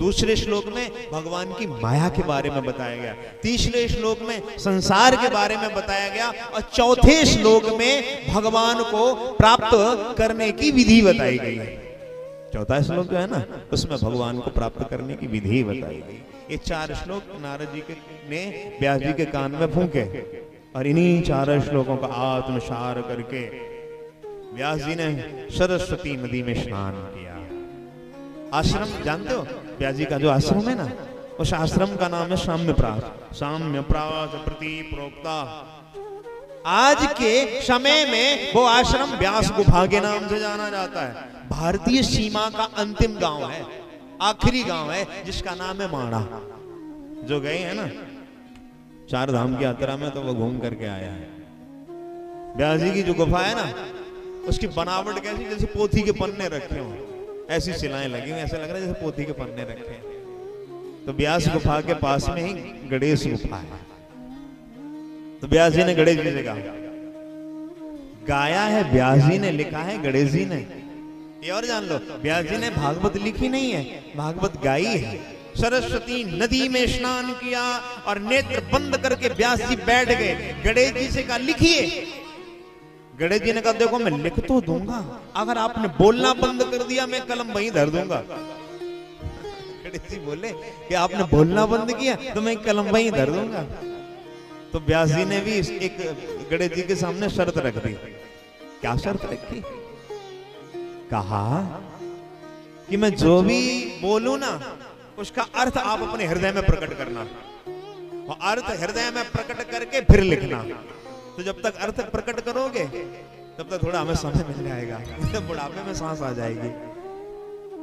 दूसरे श्लोक में भगवान की माया के बारे में बताया गया, तीसरे श्लोक में संसार के बारे में बताया गया और चौथे श्लोक में भगवान को प्राप्त करने की विधि बताई गई है। चौथा श्लोक जो है ना उसमें भगवान को प्राप्त करने की विधि बताई गई। ये 4 श्लोक नारद जी ने व्यास जी के कान में फूंके और इन्हीं 4 श्लोकों का आत्मसार करके व्यास जी ने सरस्वती नदी में स्नान किया। आश्रम जानते हो, व्यास जी का जो आश्रम है ना, उस आश्रम का नाम है साम्यप्रास। साम्यप्रास प्रति प्रोक्ता। आज के समय में वो आश्रम व्यास गुफा के नाम से जाना जाता है। भारतीय सीमा का अंतिम गांव है, आखिरी गांव है, जिसका नाम है माणा। जो गए हैं ना 4 धाम की यात्रा में तो वो घूम करके आया है। व्यास जी की जो गुफा है ना, उसकी बनावट कैसी, जैसे पोथी के पन्ने रखे हो, ऐसी सिलाएं लगी हुई, ऐसा लग रहा है जैसे पोथी के पन्ने रखे हैं। तो व्यास गुफा के पास में ही गणेश गुफा है। तो व्यास जी ने गणेश जी से कहा, गाया है व्यास जी ने, लिखा है गणेश जी ने। ये और जान लो, व्यास जी ने भागवत लिखी नहीं है, भागवत गाई है। सरस्वती नदी में स्नान किया और नेत्र बंद करके व्यास जी बैठ गए। गणेश जी से कहा लिखिए। गणेश जी ने कहा देखो मैं लिख तो दूंगा, अगर आपने बोलना बंद कर दिया मैं कलम वहीं धर दूंगा। गणेश जी बोले कि आपने बोलना बंद किया तो मैं कलम वहीं धर दूंगा। तो व्यास जी ने भी एक गणेश जी के सामने शर्त रख दी। क्या शर्त रखी? कहा कि मैं जो भी बोलूं ना उसका अर्थ आप अपने हृदय में प्रकट करना, और अर्थ हृदय में प्रकट करके फिर लिखना। तो जब तक अर्थ प्रकट करोगे तब तक थोड़ा हमें समय मिल जाएगा, तो बुढ़ापे में सांस आ जाएगी,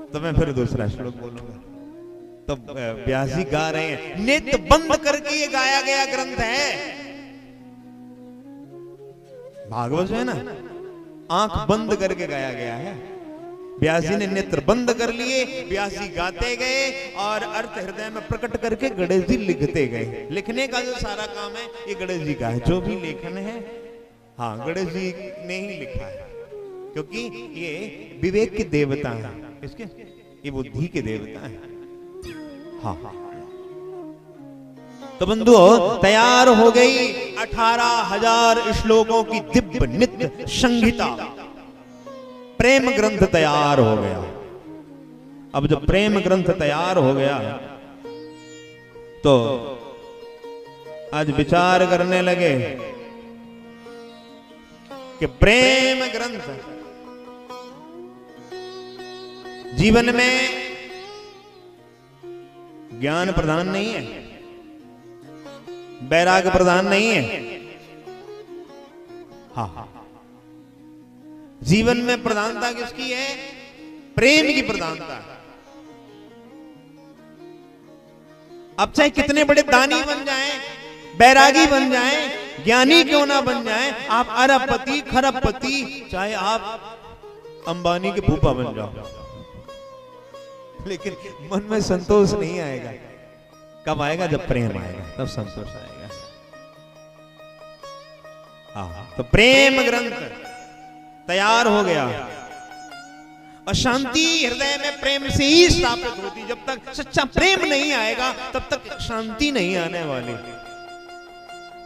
तो मैं फिर दूसरा श्लोक बोलूंगा। तो व्यास जी गा रहे हैं, नेत्र बंद करके ये गाया गया ग्रंथ है। भागवत जो है ना, आंख बंद करके गाया गया है। व्यास जी ने नेत्र बंद कर लिए, व्यास जी गाते गए और अर्थ हृदय में प्रकट करके गणेश जी लिखते गए। लिखने का जो सारा काम है ये गणेश जी का है, जो भी लेखन है हाँ गणेश जी ने ही लिखा है, क्योंकि ये विवेक के देवता हैं। किसके? ये बुद्धि के देवता हैं। हाँ तो बंधुओं तैयार हो गई 18,000 श्लोकों की दिव्य नित्य संहिता, प्रेम ग्रंथ तैयार हो गया। अब जब प्रेम ग्रंथ तैयार हो गया तो आज विचार करने लगे कि प्रेम ग्रंथ जीवन में ज्ञान प्रदान नहीं है, वैराग्य प्रदान नहीं है। हाँ जीवन में प्रधानता किसकी है? प्रेम की प्रधानता। अब चाहे कितने बड़े दानी बन जाएं, बैरागी बन जाएं, ज्ञानी क्यों ना बन जाएं, आप अरबपति खरबपति, चाहे आप अंबानी के फूफा बन जाओ, लेकिन मन में संतोष नहीं आएगा। कब आएगा? जब प्रेम आएगा, तब संतोष आएगा। हाँ तो प्रेम ग्रंथ तैयार हो गया और शांति हृदय में प्रेम से ही स्थापित होती। जब तक सच्चा प्रेम नहीं आएगा तब तक शांति नहीं आने वाली।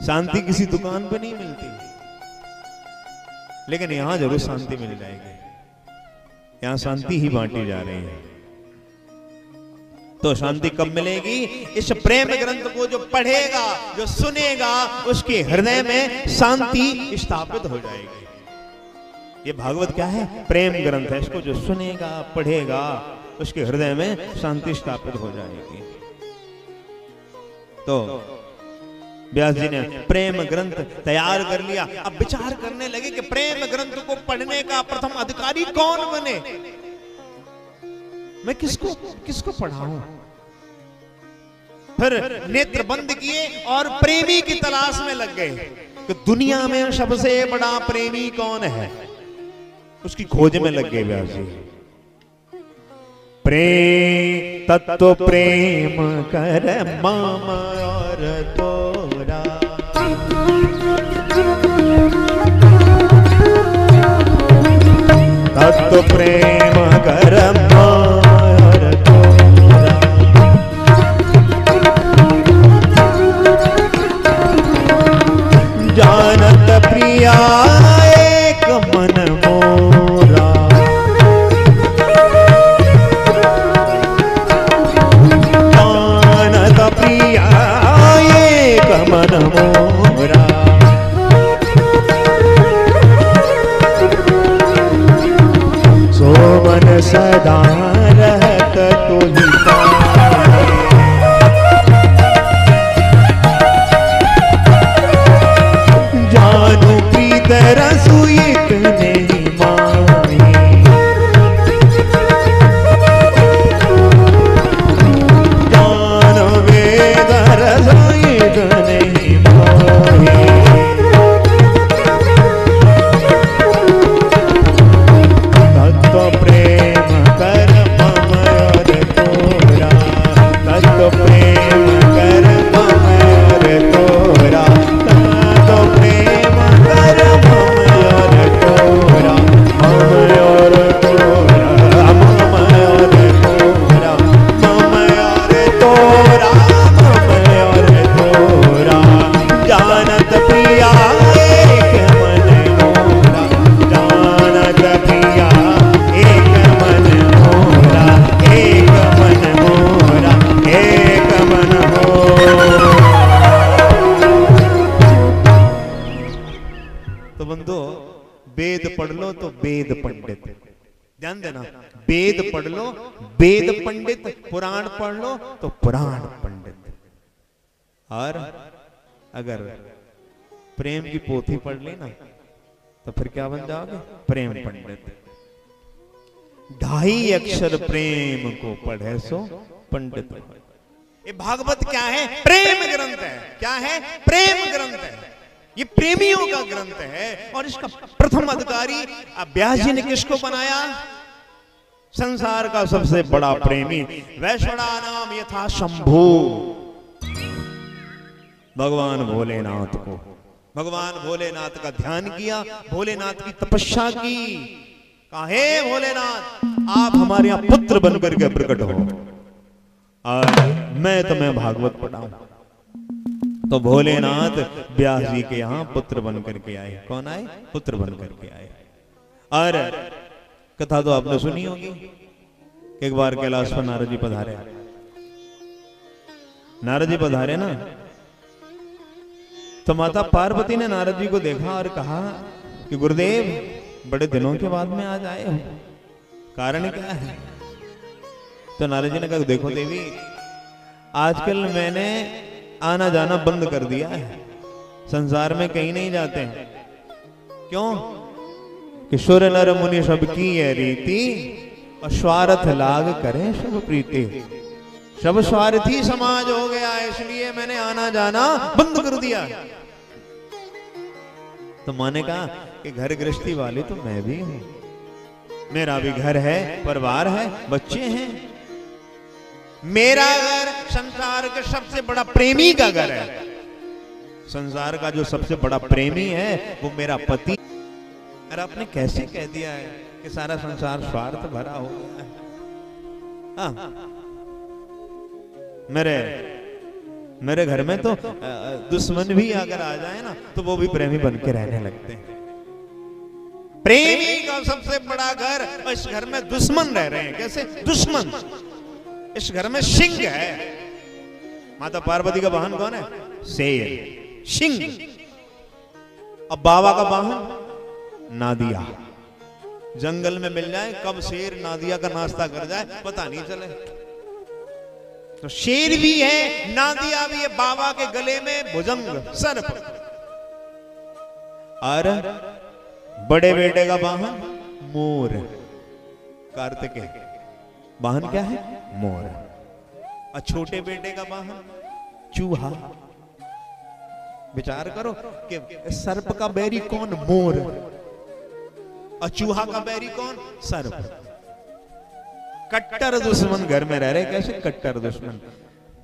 शांति किसी दुकान पे नहीं मिलती, लेकिन यहां जरूर शांति मिल जाएगी। यहां शांति ही बांटी जा रही है। तो शांति कब मिलेगी? इस प्रेम ग्रंथ को जो पढ़ेगा, जो सुनेगा, उसके हृदय में शांति स्थापित हो जाएगी। ये भागवत क्या है? प्रेम ग्रंथ है। इसको जो सुनेगा, पढ़ेगा, उसके हृदय में शांति स्थापित हो जाएगी। तो व्यास जी ने प्रेम ग्रंथ तैयार कर लिया। अब विचार करने लगे कि प्रेम ग्रंथ को पढ़ने का प्रथम अधिकारी कौन बने। मैं किसको पढ़ाऊं? फिर नेत्र बंद किए और प्रेमी की तलाश में लग गए कि दुनिया में सबसे बड़ा प्रेमी कौन है, उसकी खोज में लग गए व्यास जी। प्रेम तत्व प्रेम कर मम और तोरा, तत्व प्रेम कर मम और तोरा, जानत प्रिया एक मन मोरा, जानत प्रिया एक मन मोरा, सो मन सदा रहत तुहि पाए, जानू प्रीत रसुइत नहीं माए, जान वेद रसुइत नहीं माए, तत्व प्रेम कर मम और तोरा, तत्व प्रेम कर मम और तोरा, तत्व प्रेम कर मम और तोरा, मम और तोरा, मम और तोरा, मम और तोरा, मम और तोरा, जानत प्रिया एक मन मोरा, जानत प्रिया एक मन मोरा, एक मन मोरा, एक मन मोरा। तो बंधु, वेद पढ़ लो तो वेद पंडित, ध्यान देना, वेद पढ़ लो वेद पंडित, पुराण पढ़ लो तो पुराण पंडित, और अगर प्रेम की पोथी पढ़ ली ना तो फिर क्या बन जाओगे, प्रेम पंडित। 2.5 अक्षर प्रेम को पढ़े सो पंडित। ये भागवत क्या है, प्रेम ग्रंथ है। क्या है, प्रेम ग्रंथ है। ये प्रेमियों का ग्रंथ है। और इसका प्रथम अधिकारी व्यास जी ने किसको बनाया, संसार का सबसे बड़ा प्रेमी वैश्वड़ा नाम यथा शंभु, भगवान भोलेनाथ को, भगवान भोलेनाथ का ध्यान किया, भोलेनाथ की तपस्या की, कहा हे भोलेनाथ आप हमारे यहां पुत्र बनकर के प्रकट हो और मैं तुम्हें भागवत पढ़ाऊं। तो भोलेनाथ व्यास जी के यहां पुत्र बनकर के आए। कौन आए, पुत्र बनकर के आए। और कथा तो आपने सुनी होगी, एक बार कैलाश पर नारद जी पधारे। नारद जी पधारे ना, तो माता पार्वती ने नारद जी को देखा और कहा कि गुरुदेव बड़े दिनों के बाद में आज आए हो, कारण क्या है। तो नारद जी ने कहा देखो देवी, आजकल मैंने आना जाना बंद कर दिया है, संसार में कहीं नहीं जाते हैं। क्यों, कि सुर नर मुनि सबकी है रीति, और स्वार्थ लाग करें सब प्रीति। सब स्वार्थी समाज हो गया, इसलिए मैंने आना जाना बंद कर दिया। तो माने कहा कि घर गृहस्थी वाले तो मैं भी हूं, मेरा भी घर है, परिवार है, बच्चे हैं। मेरा घर संसार के सबसे बड़ा प्रेमी का घर है। संसार का जो सबसे बड़ा प्रेमी है वो मेरा पति। अरे आपने कैसे कह दिया है कि सारा संसार स्वार्थ भरा हो गया है। मेरे घर में तो दुश्मन भी अगर आ जाए ना तो वो भी प्रेमी बन के रहने लगते हैं। प्रेमी का सबसे बड़ा घर, और इस घर में दुश्मन रह रहे हैं। कैसे दुश्मन, इस घर में सिंह है। माता पार्वती का वाहन कौन है, शेर, सिंह। अब बाबा का वाहन नादिया। जंगल में मिल जाए कब शेर नादिया का नाश्ता कर जाए पता नहीं चले। तो शेर भी है, नादिया भी है, बाबा के गले में भुजंग सर्प। और बड़े बेटे का वाहन मोर, कार्तिकेय। वाहन क्या है, मोर। और छोटे बेटे का वाहन चूहा। विचार करो कि सर्प का बैरी कौन? मोर। और चूहा का बैरी कौन? सर्प। कट्टर दुश्मन घर में रह रहे। कैसे कट्टर दुश्मन?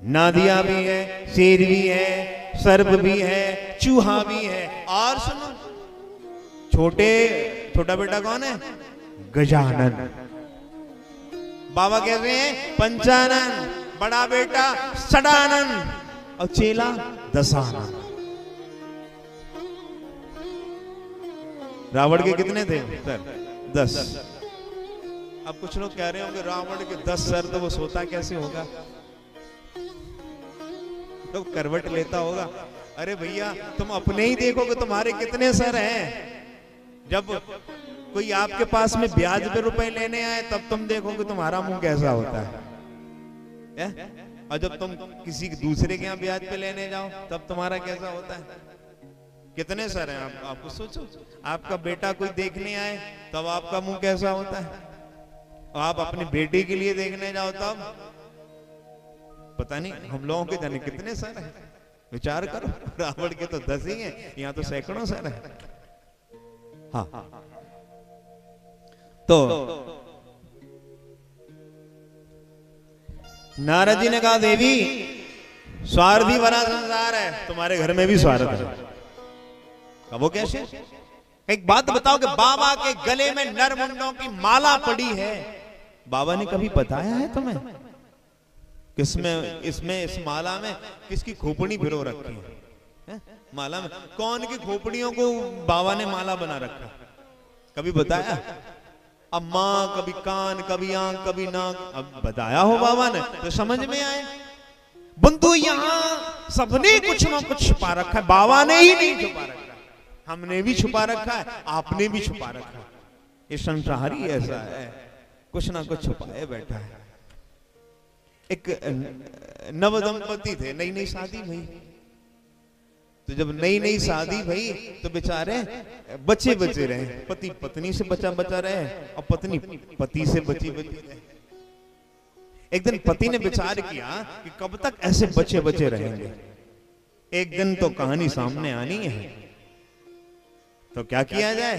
नादिया भी है, शेर भी है, सर्प भी है, चूहा भी है। और सुनो, छोटा बेटा कौन है? गजानन। बाबा कह रहे हैं पंचानन, बड़ा बेटा सडानन और चेला दशानन। रावण के कितने थे सर? 10। अब कुछ लोग कह रहे होंगे रावण के 10 सर, तो वो सोता कैसे होगा? तो करवट लेता होगा। अरे भैया तुम अपने ही देखो कि तुम्हारे कितने सर हैं। जब कोई आपके पास में ब्याज पे रुपए लेने आए तब तुम देखो कि तुम्हारा मुंह कैसा होता है। और जब तुम किसी दूसरे के यहाँ ब्याज पे लेने जाओ तब तुम्हारा कैसा होता है। कितने सर हैं आपको सोचो। आपका बेटा कोई देखने आए तब आपका मुंह कैसा होता है। और आप अपनी बेटी के लिए देखने जाओ तब पता नहीं हम लोगों के जाने कितने सर हैं। विचार करो, रावण के तो 10 ही हैं, यहाँ तो सैकड़ों सर हैं। हाँ, तो नारद जी ने कहा देवी स्वार्थी भरा संसार है, तुम्हारे घर में भी स्वार्थ है। अब वो कैसे? एक बात बताओ कि बाबा के गले में नरमुंडों की माला पड़ी है, बाबा ने कभी बताया है तुम्हें? किसमें? इसमें इस माला में किसकी खोपड़ी भिरो रखी है? माला में कौन की खोपड़ियों को बाबा ने माला बना रखा? कभी बताया? अब माँ, कभी कान, कभी आंख, कभी नाक। अब बताया हो बाबा ने तो समझ में आए। बंधु यहाँ सबने कुछ ना कुछ छुपा रखा है, बाबा ने ही नहीं छुपा रखा। हमने भी छुपा रखा है, आपने भी छुपा रखा है। ये संसार ही ऐसा है, कुछ ना कुछ छुपाए बैठा है। एक नव दंपति थे, नई नई शादी भई। तो जब नई नई शादी भई तो बेचारे बचे रहे। पति पत्नी से बचा रहे और पत्नी पति से बची रहे। एक दिन पति ने विचार किया कि कब तक ऐसे बचे रहेंगे, एक दिन तो कहानी सामने आनी है, तो क्या किया जाए।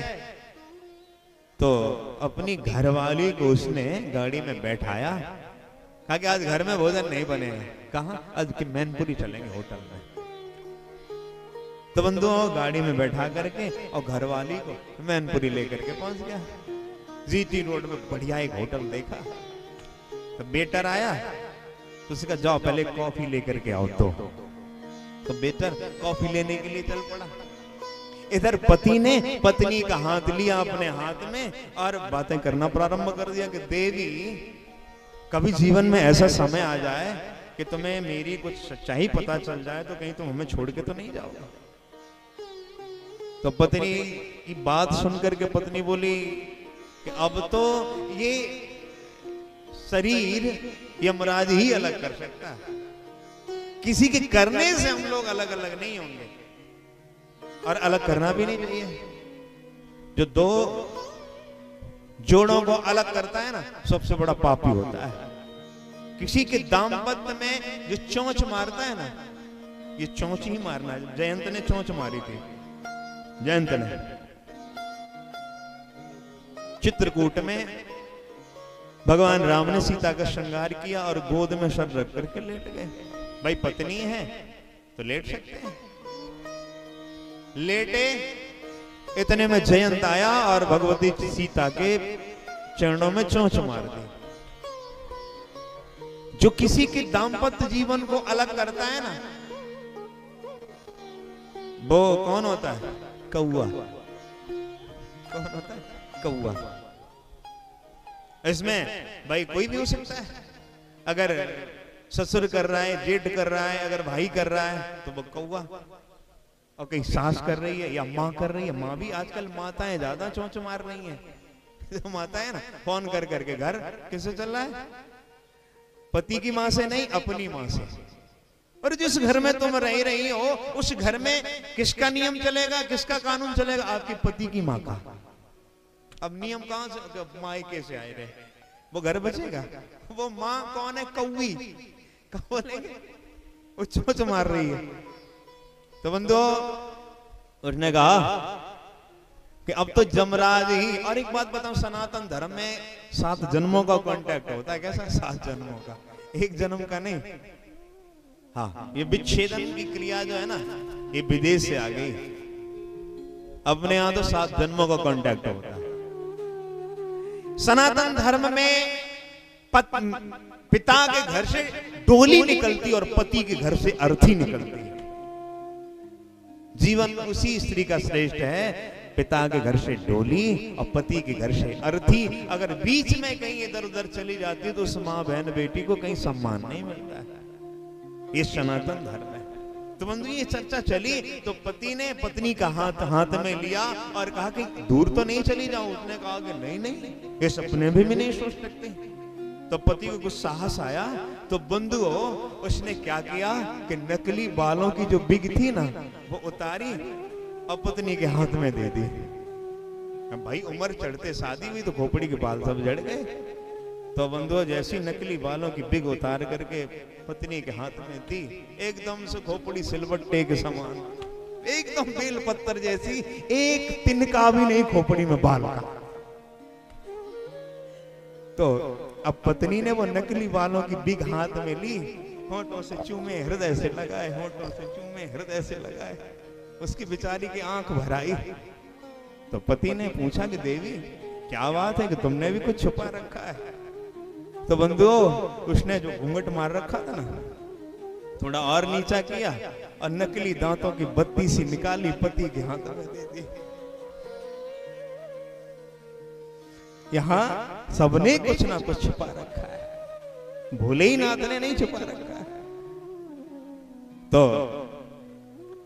तो अपनी घरवाली को उसने गाड़ी में बैठाया, कहा कि आज घर में भोजन नहीं बनेगा। कहा? आज की मैनपुरी चलेंगे होटल में। तो बंधुओं गाड़ी में बैठा करके और घरवाली को मैनपुरी लेकर के पहुंच गया। जीटी रोड में बढ़िया एक होटल देखा। तो बेटर आया तो उसने कहा जाओ पहले कॉफी लेकर के आओ। तो बेटर कॉफी लेने के लिए चल पड़ा। इधर पति ने पत्नी का हाथ लिया अपने हाथ में और बातें करना प्रारंभ कर दिया कि देवी कभी जीवन में ऐसा समय आ जाए कि तुम्हें मेरी कुछ सच्चाई पता चल जाए तो कहीं तुम हमें छोड़ के तो नहीं जाओगे। तो पत्नी की बात सुनकर के पत्नी बोली कि अब तो ये शरीर यमराज ही अलग कर सकता है, किसी के करने से हम लोग अलग अलग नहीं होंगे और अलग करना भी नहीं चाहिए। जो दो जोड़ों को अलग करता है ना, सबसे बड़ा पापी होता है। किसी के दाम्पत्य में जो चोंच मारता है ना, ये चोंच ही मारना है। जयंत ने चोंच मारी थी, जयंत ने चित्रकूट में भगवान राम ने सीता का श्रृंगार किया और गोद में सर रख करके लेट गए। भाई पत्नी है तो लेट सकते हैं। लेटे, इतने में जयंत आया और भगवती सीता के चरणों में चोंच मार दी। जो किसी के दाम्पत्य जीवन को अलग करता है ना, वो कौन होता है? कौआ। कौन होता है? कौआ। इसमें भाई कोई भी हो सकता है। अगर ससुर कर रहा है, जेठ कर रहा है, अगर भाई कर रहा है तो वो कौआ। और कहीं सास कर रही है या माँ कर रही है। माँ भी आजकल माताएं ज्यादा चोंच मार रही हैं। तो माता है ना, फोन कर करके घर किससे चल रहा है? पति की माँ से नहीं, अपनी माँ से। और जिस घर में तुम रह रही हो उस घर में किसका नियम चलेगा, किसका कानून चलेगा? आपके पति की माँ का। अब नियम कहां से? मायके से आए रहे, वो घर बचेगा? वो माँ कौन है? कौवी। बोलेंगे वो चोंच मार रही है। तो बंधुओं उसने कहा कि अब तो जमराज ही। और एक बात बताऊं, सनातन धर्म में 7 जन्मों का कांटेक्ट होता है। कैसा? 7 जन्मों का, एक जन्म का नहीं। हाँ, ये विच्छेदन की क्रिया जो है ना, ये विदेश से आ गई। अपने यहां तो 7 जन्मों का कांटेक्ट होता है। सनातन धर्म में पिता के घर से डोली निकलती और पति के घर से अर्थी निकलती है। जीवन उसी स्त्री का श्रेष्ठ है, पिता के घर से डोली और पति के घर से अर्थी। अगर बीच में कहीं इधर उधर चली जाती तो उस मां बहन बेटी को कहीं सम्मान नहीं मिलता है। ये सनातन धर्म है। तो बंधु ये चर्चा चली तो पति ने पत्नी का हाथ हाथ में लिया और कहा कि दूर तो नहीं चली जाऊं। उसने कहा कि नहीं नहीं, ये सपने भी नहीं सोच सकते। तो पति को कुछ साहस आया तो बंधुओं उसने क्या किया कि नकली बालों की जो बिग थी ना वो उतारी और पत्नी के हाथ में दे दी। अब भाई उम्र चढ़ते शादी हुई तो खोपड़ी के बाल सब झड़ गए। तो बंधुओं जैसी नकली बालों की बिग उतार करके पत्नी के हाथ में दी, एकदम से खोपड़ी सिलबट्टे के समान, एकदम बेल पत्थर जैसी, एक तिनका भी नहीं खोपड़ी में बाल का। तो अब पत्नी ने वो नकली बालों की बिग हाथ में ली, होठों से चूमे हृदय से लगाए, होठों से चूमे हृदय से लगाए। उसकी बेचारी की आंख भर आई। तो पति ने पूछा कि देवी क्या बात है कि तुमने भी कुछ छुपा रखा है? तो बंधुओं उसने जो घूंघट मार रखा था ना थोड़ा और नीचा किया और नकली दांतों की बत्ती सी निकाली, पति के हाथ में दे दी। यहां सबने कुछ ना कुछ छुपा रखा है, भोले ही नाथ ने नहीं छुपा रखा है। तो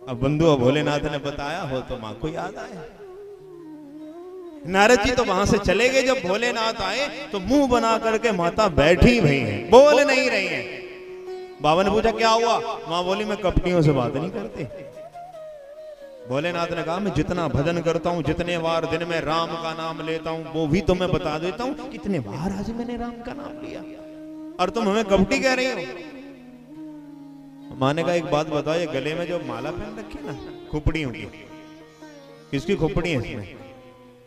अब बंधुओं भोलेनाथ ने बताया हो तो मां को याद आए। नारद जी तो वहां से चले गए। जब भोलेनाथ आए तो मुंह बना करके माता बैठी हुई है, बोल नहीं रही है। बाबा ने पूछा क्या हुआ? मां बोली मैं कपटियों से बात नहीं करती। भोलेनाथ ने कहा मैं जितना भजन करता हूं, जितने बार दिन में राम का नाम लेता हूं वो भी तुम्हें बता देता हूं कितने बार आज मैंने राम का नाम लिया और तुम हमें कपटी कह रही हो। मां ने कहा एक बात बताओ, ये गले में जो माला पहन रखी है ना खोपड़ियों की, किसकी खोपड़ी है इसमें?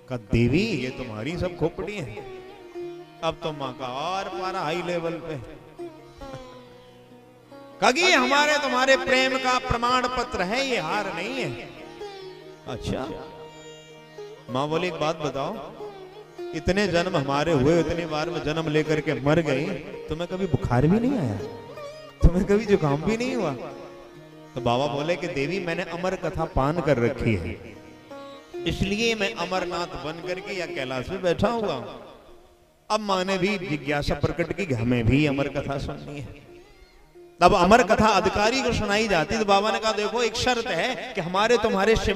कहा देवी ये तुम्हारी सब खोपड़ी है। अब तो मां का और पारा हाई लेवल पे। कहा हमारे तुम्हारे प्रेम का प्रमाण पत्र है, ये हार नहीं है। अच्छा मां बोली एक बात बताओ, इतने जन्म हमारे हुए, इतनी बार में जन्म लेकर के मर गई, तुम्हें कभी बुखार भी नहीं आया? तुम्हें कभी जुकाम भी नहीं हुआ? तो बाबा बोले कि देवी मैंने अमर कथा पान कर रखी है, इसलिए मैं अमरनाथ बन करके या कैलाश में बैठा हुआ हूं। अब मां ने भी जिज्ञासा प्रकट की, हमें भी अमर कथा सुननी है। तब अमर कथा अधिकारी को सुनाई जाती। तो बाबा ने कहा देखो एक शर्त है कि हमारे तुम्हारे शिवा